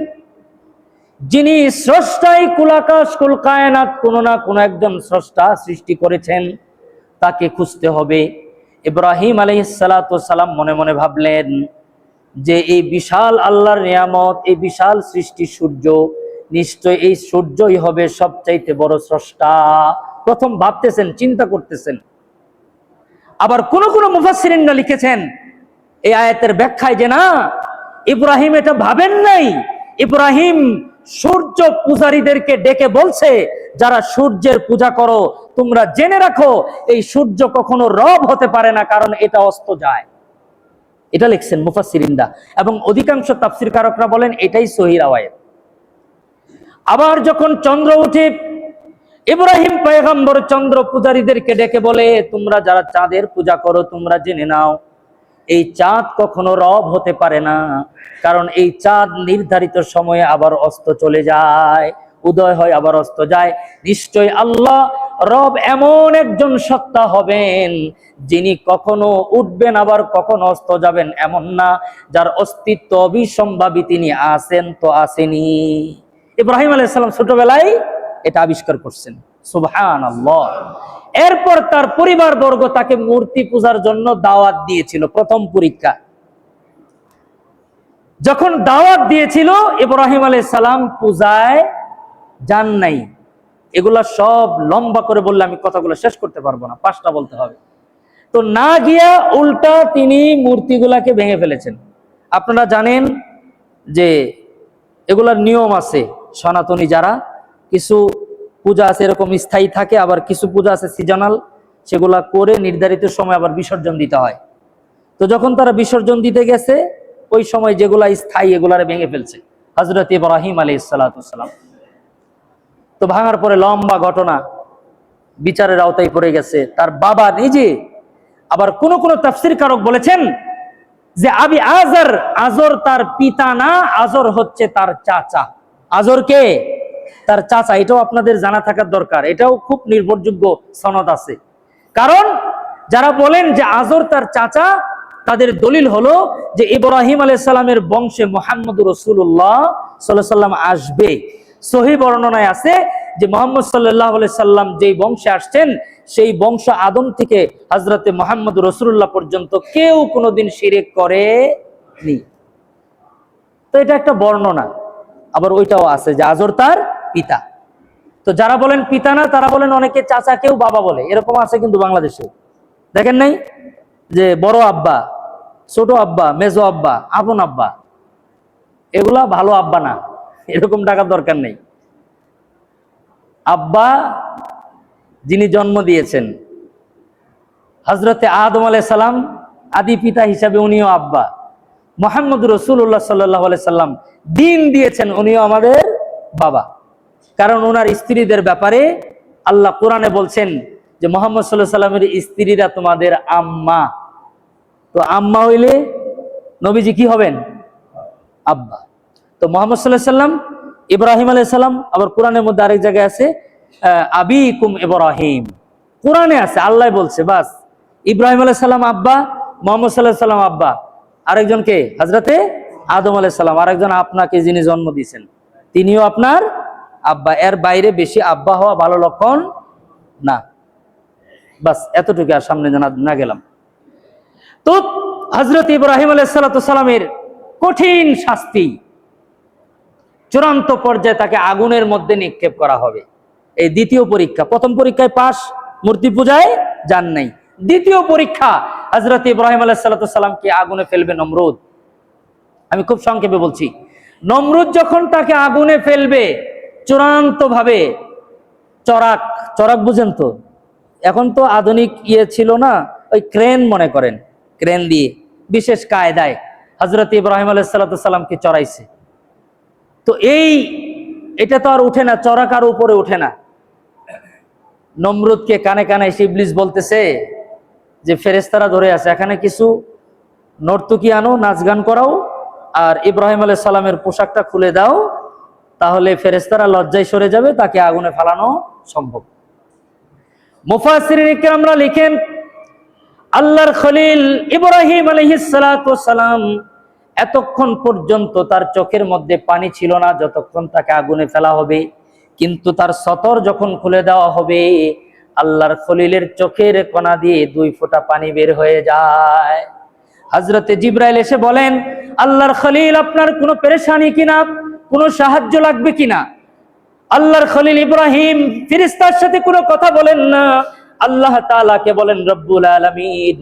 যিনি স্রষ্টাই কুলাকাশ কুল কায়নাত, কোনো না কোনো একজন স্রষ্টা সৃষ্টি করেছেন, তাকে খুঁজতে হবে। ইব্রাহিম আলাইহিস সালাতু ওয়াস সালাম মনে মনে ভাবলেন যে এই বিশাল আল্লাহর নিয়ামত, এই বিশাল সৃষ্টি সূর্য, নিশ্চয় এই সূর্যই হবে সবচাইতে বড় স্রষ্টা। প্রথম ভাবতেছেন, চিন্তা করতেছেন। আবার কোন কোন মুফাসসিরিনরা লিখেছেন এই আয়াতের ব্যাখ্যায় যে না, ইব্রাহিম এটা ভাবেন নাই। ইব্রাহিম সূর্য পূজারীদেরকে ডেকে বলছে, যারা সূর্যের পূজা করো তোমরা জেনে রাখো এই সূর্য কখনো রব হতে পারে না, কারণ এটা অস্ত যায়। এটা লিখছেন মুফাসসিরিনরা, এবং অধিকাংশ তাফসীরকারকরা বলেন এটাই সহিহ রাওয়ায়াত। আবার যখন চন্দ্র ওঠে, ইব্রাহিম পয়গম্বর চন্দ্র পূজারীদেরকে ডেকে বলে, তোমরা যারা চাঁদের পূজা করো তোমরা জেনে নাও এই চাঁদ কখনো রব হতে পারে না, কারণ এই চাঁদ নির্ধারিত সময়ে আবার অস্ত চলে যায়, উদয় হয় আবার অস্ত যায়। নিশ্চয় আল্লাহ রব এমন একজন সত্তা হবেন যিনি কখনো উঠবেন আবার কখনো অস্ত যাবেন এমন না, যার অস্তিত্ব অবিসম্ভাবী, তিনি আছেন তো আসেনি। ইব্রাহিম আলাইহিস সালাম ছোটবেলায় এটা আবিষ্কার করছেন। সুবহানাল্লাহ। এরপর তার পরিবার বর্গ তাকে মূর্তি পূজার জন্য দাওয়াত দিয়েছিল। প্রথম পরীক্ষা যখন দাওয়াত দিয়েছিল, ইব্রাহিম আলাইহিস সালাম পূজায় যান নাই। এগুলা সব লম্বা করে বললে আমি কথাগুলো শেষ করতে পারবো না, 5টা বলতে হবে। তো না গিয়া উল্টা তিনি মূর্তিগুলাকে ভেঙে ফেলেছেন। আপনারা জানেন যে এগুলার নিয়ম আছে, সনাতনী যারা, কিছু পূজা আছে এরকম স্থায়ী থাকে, আবার কিছু পূজা আছে সিজনাল, সেগুলা করে নির্ধারিত সময় আবার বিসর্জন দিতে হয়। তো যখন তারা বিসর্জন দিতে গেছে, ওই সময় যেগুলা স্থায়ী এগুলারে ভেঙে ফেলছে হযরত ইব্রাহিম আলাইহিস সালাতু ওয়াস সালাম। তো ভাঙার পরে লম্বা ঘটনা, বিচারের আওতায় পড়ে গেছে তার বাবা নিজে। আবার কোন কোন তাফসীরকারক বলেছেন যে আবি আজর, আজর তার পিতা না, আজর হচ্ছে তার চাচা। আজর কে? তার চাচা। এটাও আপনাদের জানা থাকার দরকার, এটাও খুব নির্ভরযোগ্য সনদ আছে। কারণ যারা বলেন যে আজর তার চাচা, তাদের দলিল হলো যে ইব্রাহিম আলাইহিস সালামের বংশে মুহাম্মদুর রাসূলুল্লাহ সাল্লাল্লাহু আলাইহি সাল্লাম আসবে। সহিহ বর্ণনায় আছে যে মুহাম্মদ সাল্লাল্লাহু আলাইহি সাল্লাম যেই বংশে আসছেন, সেই বংশ আদম থেকে হযরতে মুহাম্মদুর রাসূলুল্লাহ পর্যন্ত কেউ কোনোদিন শিরক করেনি। তো এটা একটা বর্ণনা। আবার ওইটাও আছে যে আজর তার পিতা। তো যারা বলেন পিতা না, তারা বলেন অনেকে চাচা, কেউ বাবা বলে, এরকম আছে কিন্তু বাংলাদেশে। দেখেন নাই যে বড় আব্বা, ছোট আব্বা, মেজো আব্বা, আপন আব্বা, এগুলা ভালো আব্বা না, এরকম ডাকার দরকার নেই। আব্বা যিনি জন্ম দিয়েছেন, হযরতে আদম আলাইহিস সালাম আদি পিতা হিসাবে উনিও আব্বা। মুহাম্মদুর রাসূলুল্লাহ সাল্লাল্লাহু আলাইহি সাল্লাম দিন দিয়েছেন, উনিও আমাদের বাবা। কারণ ওনার স্ত্রীদের ব্যাপারে আল্লাহ কোরআনে বলছেন যে মুহাম্মদ সাল্লাল্লাহু আলাইহি সাল্লামের স্ত্রীরা তোমাদের আম্মা। তো আম্মা হইলে নবীজি কি হবেন? আব্বা। তো মুহাম্মদ সাল্লাল্লাহু আলাইহি সাল্লাম, ইব্রাহিম আলাইহিস সালাম, আবার কোরআনের মধ্যে আরেক জায়গায় আছে আবিকুম ইব্রাহিম, কোরআনে আছে, আল্লাহ বলছে। বাস, ইব্রাহিম আলাইহিস সালাম আব্বা, মুহাম্মদ সাল্লাল্লাহু আলাইহি সাল্লাম আব্বা। আরেকজন কে? হযরতে আদম আলাইহিস সালাম। আরেকজন আপনাকে যিনি জন্ম দিয়েছেন, তিনিও আপনার আব্বা। এর বাইরে বেশি আব্বা হওয়া ভালো লক্ষণ না। বাস এতটুকু, আর সামনে না গেলাম। তো হযরত ইব্রাহিম আলাইহিস সালামের কঠিন শাস্তি, চূড়ান্ত পর্যায়ে তাকে আগুনের মধ্যে নিক্ষেপ করা হবে। এই দ্বিতীয় পরীক্ষা। প্রথম পরীক্ষায় পাস, মূর্তি পূজায় যান নাই। দ্বিতীয় পরীক্ষা, হযরত ইব্রাহিম আলাইহিস সালামকে আগুনে ফেলবে নমরুদ। আমি খুব সংক্ষেপে বলছি। নমরুদ যখন তাকে আগুনে ফেলবে, চূড়ান্ত ভাবে চরাক, চরাক বুঝেন তো? এখন তো আধুনিক ছিল না, ওই ক্রেন মনে করেন, ক্রেন দিয়ে বিশেষ কায়দায় হযরত ইব্রাহিম আলাইহিস সালামকে চড়াইছে। তো এটা তো আর উঠে না, চরাক আর উপরে উঠে না। নমরুদকে কানে কানে ইবলিস বলতেছে যে ফেরেশতারা ধরে আছে, এখানে কিছু নর্তকী আনো, নাচ গান করাও, আর ইব্রাহিম আলাইহিস সালামের পোশাকটা খুলে দাও, তাহলে ফেরেশতারা লজ্জায় সরে যাবে, তাকে আগুনে ফেলানো সম্ভব। মুফাসসিরিন ইকরামরা লিখেন, আল্লাহর খলিল ইব্রাহিম আলাইহিস সালাম এতক্ষণ পর্যন্ত তার চোখের মধ্যে পানি ছিল না যতক্ষণ তাকে আগুনে ফেলা হবে, কিন্তু তার সতর যখন খুলে দেওয়া হবে, আল্লাহর খলিলের চোখের কোনা দিয়ে 2 ফোঁটা পানি বের হয়ে যায়। হযরতে জিবরাইল এসে বলেন, আল্লাহর খলিল, আপনার কোনো পেরেশানি কিনা, কোনো সাহায্য লাগবে কিনা? আল্লাহর খলিল ইব্রাহিম ফেরেশতার সাথে কোনো কথা বলেন না, আল্লাহ তাআলাকে বলেন, রব্বুল আলামিন,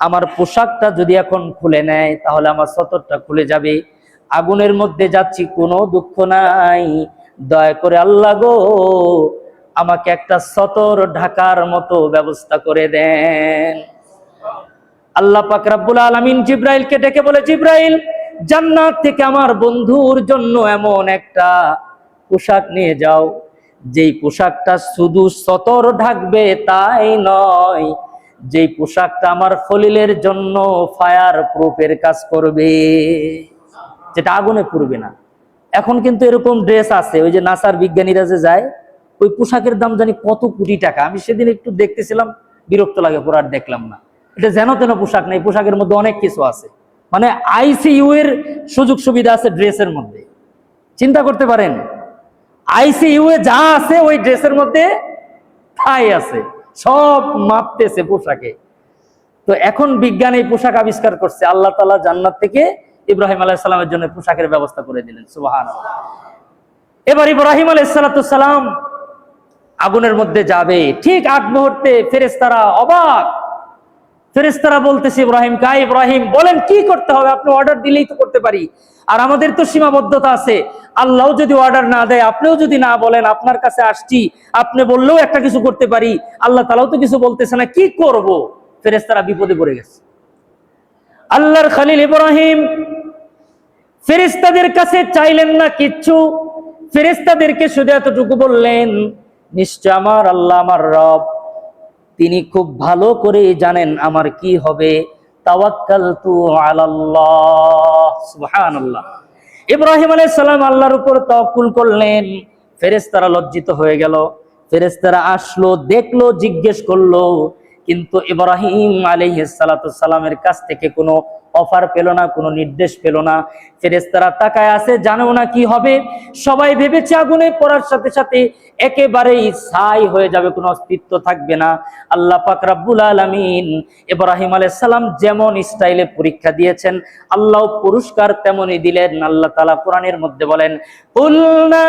আমার পোশাকটা যদি এখন খুলে নেয় তাহলে আমার সতরটা খুলে যাবে, আগুনের মধ্যে যাচ্ছি, কোনো দুঃখ নাই, দয়া করে আল্লাহ গো আমাকে একটা সতর ঢাকার মতো ব্যবস্থা করে দেন। আল্লাহ পাক রব্বুল আলামিন জিবরাইলকে ডেকে বলে, জিবরাইল, জান্নাত থেকে আমার বন্ধুর জন্য এমন একটা পোশাক নিয়ে যাও, যেই পোশাকটা শুধু সতর ঢাকবে তাই নয়, যেই পোশাকটা আমার খলিলের জন্য ফায়ার প্রুফের কাজ করবে, যেটা আগুনে পুড়বে না। এখন কিন্তু এরকম ড্রেস আছে, ওই যে নাসার বিজ্ঞানীরা যে যায়, ওই পোশাকের দাম জানি কত কোটি টাকা। আমি সেদিন একটু দেখতেছিলাম, বিরক্ত লাগে, পরে আর দেখলাম না। এটা যেন তেন পোশাক নেই, পোশাকের মধ্যে অনেক কিছু আছে, মানে আইসিইউ এর সুযোগ সুবিধা আছে ড্রেসের মধ্যে। চিন্তা করতে পারেন, আইসিইউ এ যা আছে ওই ড্রেসের মধ্যে তাই আছে, সব মাপতেছে পোশাকে। তো এখন বিজ্ঞান এই পোশাক আবিষ্কার করছে, আল্লাহ তাআলা জান্নাত থেকে ইব্রাহিম আলাইহিস সালামের জন্য পোশাকের ব্যবস্থা করে দিলেন। সুবহানাল্লাহ। এবার ইব্রাহিম আলাইহিস সালাম আগুনের মধ্যে যাবে, ঠিক আগ মুহূর্তে ফেরেশতারা অবাক। ফেরেশতারা বলতেছে ইব্রাহিমকে, ইব্রাহিম বলেন কি করতে হবে, আপনি অর্ডার দিলেই তো করতে পারি, আর আমাদের তো সীমাবদ্ধতা আছে, আল্লাহও যদি অর্ডার না দেয়, আপনিও যদি না বলেন, আপনার কাছে আসছি, আপনি বললেও একটা কিছু করতে পারি, আল্লাহ তাআলাও তো কিছু বলতেছে না, কি করব? ফেরেশতারা বিপদে পড়ে গেছে। আল্লাহর খলিল ইব্রাহিম ফেরেশতাদের কাছে চাইলেন না কিচ্ছু, ফেরেশতাদেরকে শুধু এতটুকু বললেন, নিশ্চয় আমার আল্লাহ, আমার রব, তিনি খুব ভালো করে জানেন আমার কি হবে, তাওয়াক্কালতু আলাল্লাহ। সুবহানাল্লাহ। ইব্রাহিম আলাইহিস সালাম আল্লাহর উপর তাওয়াক্কুল করলেন। ফেরেশতারা লজ্জিত হয়ে গেল, ফেরেশতারা আসলো, দেখলো, জিজ্ঞেস করলো, কিন্তু ইব্রাহিম আলাইহিস সালামের কাছ থেকে কোনো অফার পেল না, কোনো নির্দেশ পেল না। ফেরেশতারা তাকায় আছে, জানেও না কি হবে। সবাই ভেবেছে আগুনে পড়ার সাথে সাথে একেবারেই ছাই হয়ে যাবে, কোনো অস্তিত্ব থাকবে না। আল্লাহ পাক রব্বুল আলামিন ইব্রাহিম আলাইহিস সালাম যেমন স্টাইলে পরীক্ষা দিয়েছেন, আল্লাহ পুরস্কার তেমনই দিলেন। আল্লাহ তাআলা কোরআনের মধ্যে বলেন, কুলনা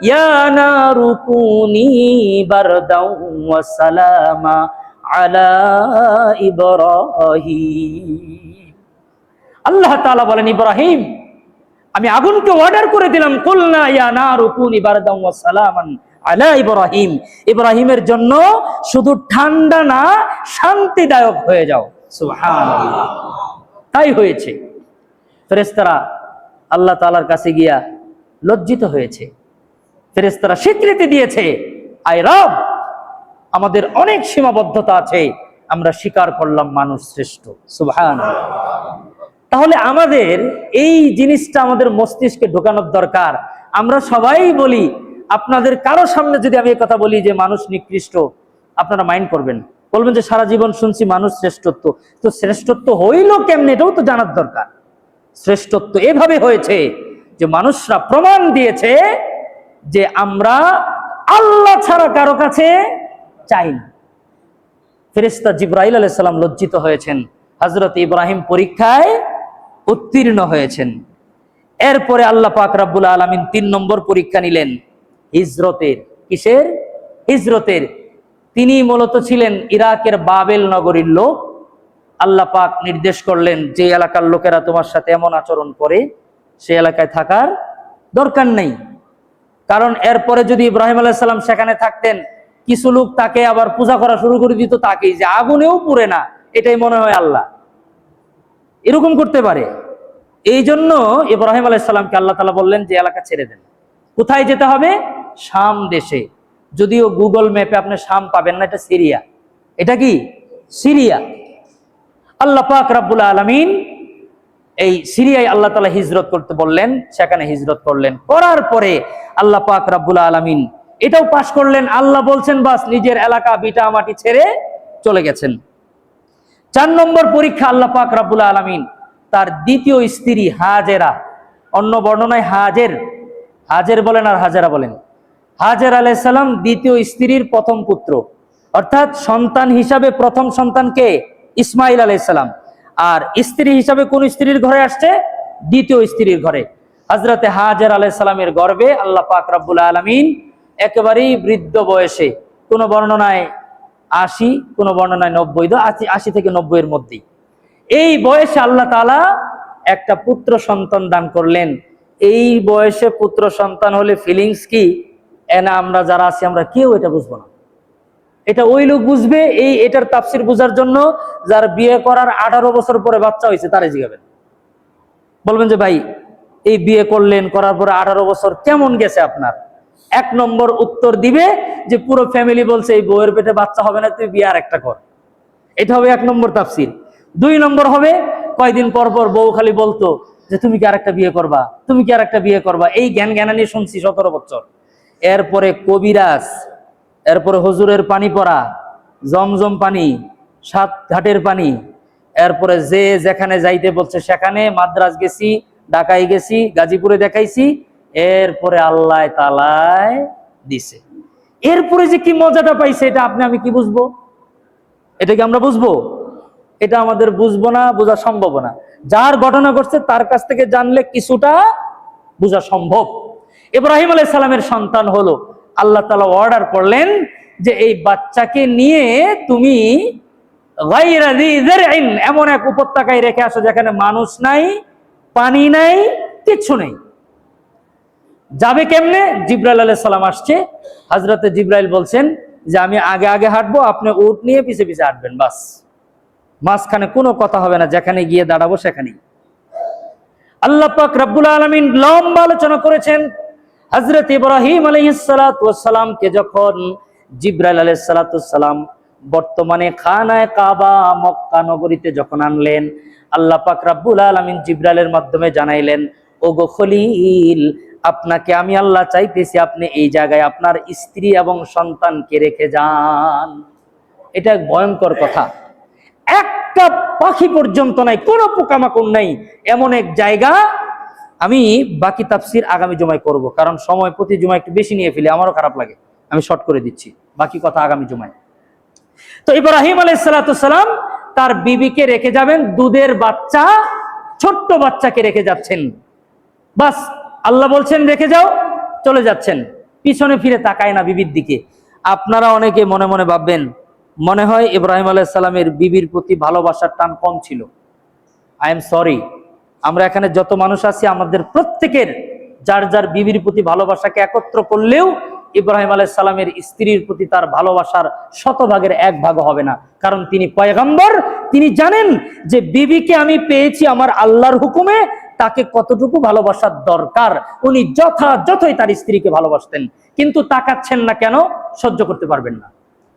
ইয়া নারু কুনি বারদাও ওয়া সালামা আলা ইব্রাহিম। আল্লাহ তাআলা বলেন, ইব্রাহিম, আমি আগুনকে অর্ডার করে দিলাম, কুলনা ইয়া নারু কুনি বারদাও ওয়া সালামান আলা ইব্রাহিম, ইব্রাহিমের জন্য শুধু ঠান্ডা না, শান্তিদায়ক হয়ে যাও। সুবহানাল্লাহ। তাই হয়েছে। ফেরেশতারা আল্লাহ তাআলার কাছে গিয়া লজ্জিত হয়েছে। ফেরেশতারা স্বীকৃতি দিয়েছে, আয় রব, আমাদের অনেক সীমাবদ্ধতা আছে, আমরা স্বীকার করলাম মানুষ শ্রেষ্ঠ। সুবহানাল্লাহ। তাহলে আমাদের এই জিনিসটা আমাদের মস্তিষ্কে ঢোকানোর দরকার। আমরা সবাই বলি, আপনাদের কারো সামনে যদি আমি এই কথা বলি যে মানুষ নিকৃষ্ট, আপনারা মাইন্ড করবেন, বলবেন যে সারা জীবন শুনছি মানুষ শ্রেষ্ঠত্ব। তো শ্রেষ্ঠত্ব হইল কেমনে, এটাও তো জানার দরকার। শ্রেষ্ঠত্ব এভাবে হয়েছে যে মানুষরা প্রমাণ দিয়েছে যে আমরা আল্লাহ ছাড়া কারো কাছে চাই না। ফেরেশতা জিবরাইল আলাইহিস সালাম লজ্জিত হয়েছেন, হযরত ইব্রাহিম পরীক্ষায় উত্তীর্ণ হয়েছেন। এরপরে আল্লাহ পাক রব্বুল আলামিন 3 নম্বর পরীক্ষা নিলেন হিজরতের। কিসের? হিজরতের। তিনি মূলত ছিলেন ইরাকের বাবেল নগরীর লোক। আল্লাহ পাক নির্দেশ করলেন, যে এলাকার লোকেরা তোমার সাথে এমন আচরণ করে সে এলাকায় থাকার দরকার নেই। কারণ এরপরে যদি ইব্রাহিম আলাইহিস সালাম সেখানে থাকতেন, কিছু লোক তাকে আবার পূজা করা শুরু করে দিত, তাকেই যে আগুনেও পুড়ে না, এটাই মনে হয় আল্লাহ, এরকম করতে পারে। এই জন্য ইব্রাহিম আলাইহিস সালামকে আল্লাহ তাআলা বললেন যে এলাকা ছেড়ে দেন। কোথায় যেতে হবে? শাম দেশে। যদিও গুগল ম্যাপে আপনি শাম পাবেন না, এটা সিরিয়া। এটা কি? সিরিয়া। আল্লাহ পাক রব্বুল আলামিন এই সিরিয়ায় আল্লাহ তাআলা হিজরত করতে বললেন, সেখানে হিজরত করলেন। করার পরে আল্লাহ পাক রব্বুল আলামিন এটাও পাশ করলেন, আল্লাহ বলছেন বাস নিজের এলাকা বিটা মাটি ছেড়ে চলে গেছেন। 4 নম্বর পরীক্ষা আল্লাহ পাক রব্বুল আলামিন তার দ্বিতীয় স্ত্রী হাজেরা, অন্য বর্ণনায় হাজের, হাজের বলেন আর হাজেরা বলেন, হাজের আলাইহিস সালাম দ্বিতীয় স্ত্রীর প্রথম পুত্র, অর্থাৎ সন্তান হিসাবে প্রথম সন্তানকে ইসমাইল আলাইহিস সালাম, আর স্ত্রী হিসাবে কোন স্ত্রীর ঘরে আসছে? দ্বিতীয় স্ত্রীর ঘরে। হযরতে হাজের আলাইহিস সালামের গর্ভে আল্লাহ পাক রব্বুল আলামিন একেবারেই বৃদ্ধ বয়সে, কোন বর্ণনায় 80, কোন বর্ণনায় 90, 80 থেকে 90 এর মধ্যেই, এই বয়সে আল্লাহ তাআলা একটা পুত্র সন্তান দান করলেন। এই বয়সে পুত্র সন্তান হলে ফিলিংস কি, এনা আমরা যারা আছি আমরা কেউ এটা বুঝবো না। এটা ওই লোক বুঝবে, এটার তাফসির বোঝার জন্য যার বিয়ে করার 18 বছর পরে বাচ্চা হয়েছে তারে জিজ্ঞাবেন। বলবেন যে ভাই এই বিয়ে করলেন, করার পরে 18 বছর কেমন গেছে আপনার? 1 নম্বর উত্তর দিবে যে পুরো ফ্যামিলি বলছে এই বউয়ের পেটে বাচ্চা হবে না, তুই বিয়ে আর একটা কর। এটা হবে 1 নম্বর তাফসির। 2 নম্বর হবে, কয়দিন পর পর বউ খালি বলতো যে তুমি কি আরেকটা বিয়ে করবা, তুমি কি আরেকটা বিয়ে করবা, এই জ্ঞান জ্ঞানানি শুনছি 17 বছর। এরপরে কবিরাজ, এরপরে হুজুরের পানি পড়া, জমজম পানি, 7 ঘাটের পানি, এরপরে যে যেখানে যাইতে বলছে সেখানে, মাদ্রাজ গেছি, ঢাকায় গেছি, গাজীপুরে দেখাইছি, এরপরে আল্লাহ তাআলায় দিছে। এরপরে যে কি মজাটা পাইছে এটা আপনি আমি কি বুঝবো? এটা কি আমরা বুঝবো? এটা আমাদের বুঝবো না, বোঝা সম্ভব না। যার ঘটনা ঘটছে তার কাছ থেকে জানলে কিছুটা বোঝা সম্ভব। ইব্রাহিম আলাইহিস সালামের সন্তান হলো, আল্লাহ তাআলা অর্ডার করলেন যে এই বাচ্চাকে নিয়ে তুমি গায়রা যী যারইন, এমন এক উপত্যকায় রেখে আসো যেখানে মানুষ নাই, পানি নাই, কিচ্ছু নেই। যাবে কেমনে? জিবরাইল আলাইহিস সালাম আসছে। হযরতে জিবরাইল বলছেন যে আমি আগে আগে হাঁটবো, আপনি উট নিয়ে পিছে পিছে হাঁটবেন, বাস। মাঝখানে কোনো কথা হবে না, যেখানে গিয়ে দাঁড়াবো সেখানেই। আল্লাহ পাক রব্বুল আলামিন লম্বা আলোচনা করেছেন। হযরত ইব্রাহিম আলাইহিস সালাতু ওয়াস সালামকে যখন জিবরাইল আলাইহিস সালাতু ওয়াস সালাম বর্তমানে খানায়ে কাবা মক্কা নগরীতে যখন আনলেন, আল্লাহ পাক রব্বুল আলামিন জিবরাইলের মাধ্যমে জানাইলেন, ওগো খলিল, আপনাকে আমি আল্লাহ চাইতেছি আপনি এই জায়গায় আপনার স্ত্রী এবং সন্তানকে রেখে যান। এটা এক ভয়ঙ্কর কথা। একটা পাখি পর্যন্ত নাই, কোনো পোকামাকড় নাই, এমন এক জায়গা। আমি বাকি তাফসির আগামী জুমায় করব, কারণ সময় প্রতি জুমায় একটু বেশি নিয়ে ফেলে, আমারও খারাপ লাগে। আমি শর্ট করে দিচ্ছি, বাকি কথা আগামী জুমায়। তো ইব্রাহিম আলাইহিস সালাতু সালাম তার বিবিকে রেখে যাবেন, দুধের বাচ্চা, ছোট্ট বাচ্চাকে রেখে যাচ্ছেন। বাস আল্লাহ বলছেন রেখে যাও, চলে যাচ্ছেন, পিছনে ফিরে তাকায় না বিবির দিকে। আপনারা অনেকে মনে মনে ভাববেন মনে হয় ইব্রাহিম আলাইহিস সালামের বিবির প্রতি ভালোবাসার টান কম ছিল। আই এম সরি, আমরা এখানে যত মানুষ আছি আমাদের প্রত্যেকের যার যার বিবির প্রতি ভালোবাসাকে একত্র করলেও ইব্রাহিম আলাইহিস সালামের স্ত্রীর প্রতি তার ভালোবাসার 100 ভাগের 1 ভাগ হবে না। কারণ তিনি পয়গম্বর, তিনি জানেন যে বিবিকে আমি পেয়েছি আমার আল্লাহর হুকুমে, তাকে কতটুকু ভালোবাসার দরকার। উনি যথাযথই তার স্ত্রীকে ভালোবাসতেন, কিন্তু তাকাচ্ছেন না কেন? সহ্য করতে পারবেন না।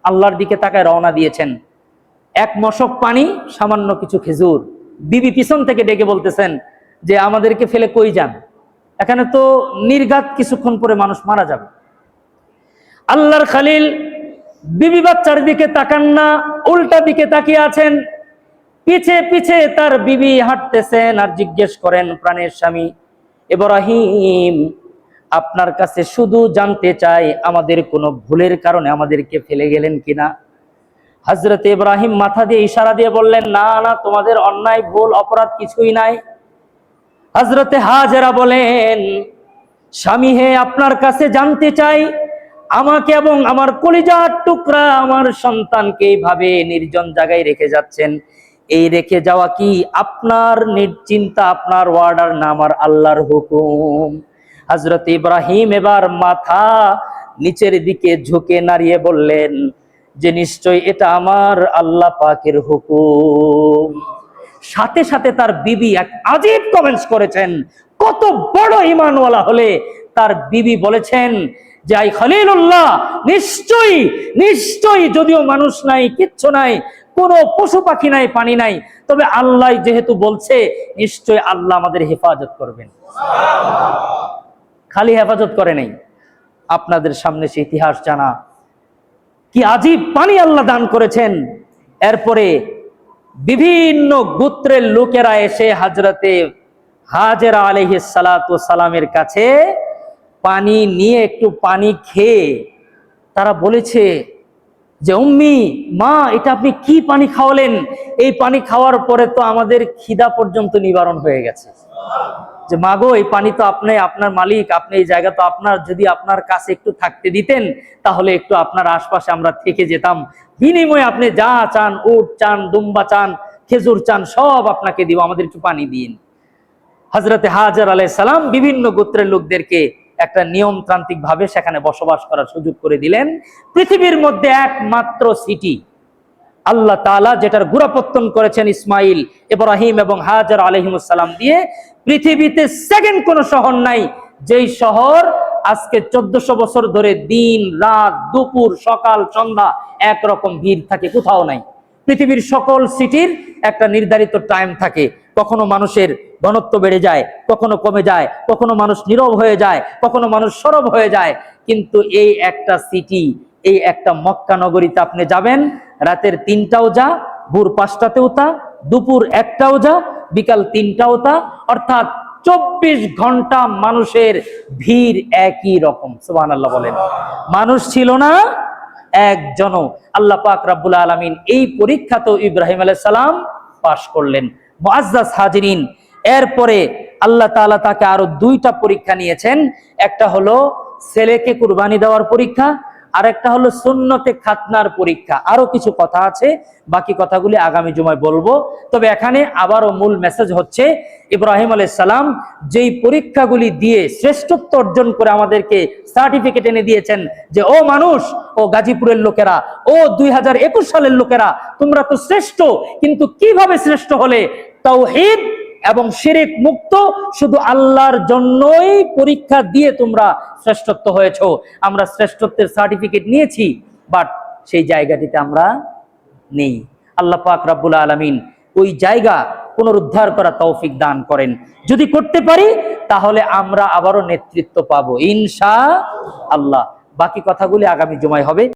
আল্লাহর দিকে তাকায় রওনা দিয়েছেন। 1 মশক পানি, সামান্য কিছু খেজুর। বিবি পিছন থেকে ডেকে বলতেছেন যে আমাদেরকে ফেলে কই যান? এখানে তো নির্ঘাত কিছুক্ষণ পরে মানুষ মারা যাবে। আল্লাহর খলিল বিবি বাচ্চার দিকে তাকান না, উল্টা দিকে তাকিয়ে আছেন। পিছে পিছে তার বিবি হাঁটতেছেন আর জিজ্ঞেস করেন, প্রাণের স্বামী ইব্রাহিম, আপনার কাছে শুধু জানতে চাই আমাদের কোনো ভুলের কারণে আমাদেরকে ফেলে গেলেন কিনা? হযরত ইব্রাহিম মাথা দিয়ে ইশারা দিয়ে বললেন, না না, তোমাদের অন্যায় ভুল অপরাধ কিছুই নাই। হযরতে হাজেরা বলেন, স্বামী হে, আপনার কাছে জানতে চাই, আমাকে এবং আমার কলিজার টুকরা আমার সন্তানকে এইভাবে নির্জন জায়গায় রেখে যাচ্ছেন, এই রেখে যাওয়া কি আপনার নিশ্চিন্তা, আপনার অর্ডার না আমার আল্লাহর হুকুম? হযরত ইব্রাহিম এবার মাথা নিচের দিকে ঝুঁকে নাড়িয়ে বললেন যে নিশ্চয় এটা আমার আল্লাহ পাকের হুকুম। সাথে সাথে তার বিবি এক আজীব কমেন্টস করেছেন। কত বড় ঈমানওয়ালা হলে তার বিবি বলেছেন যে আই খলিলুল্লাহ, নিশ্চয়ই নিশ্চয়ই, যদিও মানুষ নাই, কিচ্ছু নাই, কোনো পশু পাখি নাই, পানি নাই, তবে আল্লাহ যেহেতু বলছে, নিশ্চয় আল্লাহ আমাদের হেফাজত করবেন। খালি হেফাজত করে নাই, আপনাদের সামনে সে ইতিহাস জানা, কি আজীব পানি আল্লাহ দান করেছেন। এরপরে বিভিন্ন গোত্রের লোকেরা এসে হযরতে হাজেরা আলাইহিস সালাতু সালামের কাছে পানি নিয়ে একটু পানি খেয়ে তারা বলেছে যে উম্মি, মা, এটা আপনি কি পানি খাওয়ালেন? এই পানি খাওয়ার পরে তো আমাদের খিদা পর্যন্ত নিবারণ হয়ে গেছে। যে মাগো, এই পানি তো আপনি, আপনার মালিক, আপনি, এই জায়গা তো আপনার, যদি আপনার কাছে একটু থাকতে দিতেন তাহলে একটু আপনার আশপাশে আমরা থেকে যেতাম, বিনিময়ে আপনি যা চান, উট চান, দুম্বা চান, খেজুর চান, সব আপনাকে দিব, আমাদের একটু পানি দিন। হযরতে হাজেরা আলাইহিস সালাম বিভিন্ন গোত্রের লোকদেরকে একটা নিয়মতান্ত্রিক ভাবে সেখানে বসবাস করার সুযোগ করে দিলেন। পৃথিবীর মধ্যে একমাত্র সিটি আল্লাহ তাআলা যেটার গোড়াপত্তন করেছেন ইসমাইল, ইব্রাহিম এবং হাজেরা আলাইহিমুস সালাম দিয়ে, পৃথিবীতে সেকেন্ড কোন শহর নাই যেই শহর আজকে 1400 বছর ধরে দিন রাত দুপুর সকাল সন্ধ্যা একরকম ভিড় থাকে, কোথাও নাই। পৃথিবীর সকল সিটির একটা নির্ধারিত টাইম থাকে, কখনো মানুষের ঘনত্ব বেড়ে যায়, কখনো কমে যায়, কখনো মানুষ নীরব হয়ে যায়, কখনো মানুষ সরব হয়ে যায়, কিন্তু এই একটা সিটি, এই একটা মক্কা নগরীতে আপনি যাবেন, রাতের 3টাও যা, ভোর 5টাতেও তা, দুপুর 1টাও যা, বিকাল 3টাও তা, অর্থাৎ 24 ঘন্টা মানুষের ভিড় একই রকম। সুবহানাল্লাহ বলেন। মানুষ ছিল না একজনও। আল্লাহ পাক রব্বুল আলামিন এই পরীক্ষা তো ইব্রাহিম আলাইহিস সালাম পাশ করলেন। মুআজ্জাজ হাজিরিন, এরপরে আল্লাহ তাআলা তাকে আরো 2টা পরীক্ষা নিয়েছেন। একটা হলো ছেলেকে কুরবানি দেওয়ার পরীক্ষা, আর একটা হলো সুন্নতে খাতনার পরীক্ষা। আরো কিছু কথা আছে, বাকি কথাগুলি আগামী জুমায় বলবো। তবে এখানে আবারও মূল মেসেজ হচ্ছে, ইব্রাহিম আলাইহিস সালাম যেই পরীক্ষাগুলি দিয়ে শ্রেষ্ঠত্ব অর্জন করে আমাদেরকে সার্টিফিকেট এনে দিয়েছেন যে ও মানুষ, ও গাজীপুরের লোকেরা, ও 2021 সালের লোকেরা, তোমরা তো শ্রেষ্ঠ, কিন্তু কিভাবে শ্রেষ্ঠ হলে? তাওহীদ এবং শিরক মুক্ত শুধু আল্লাহর জন্যই পরীক্ষা দিয়ে তোমরা শ্রেষ্ঠত্ব হয়েছো। আমরা শ্রেষ্ঠত্বের সার্টিফিকেট নিয়েছি, বাট সেই জায়গাটিতে আমরা নেই। আল্লাহ পাক রব্বুল আলামিন ওই জায়গা পুনরুদ্ধার করা তৌফিক দান করেন। যদি করতে পারি তাহলে আমরা আবারও নেতৃত্ব পাবো ইনশাআল্লাহ। বাকি কথাগুলি আগামী জুমায় হবে।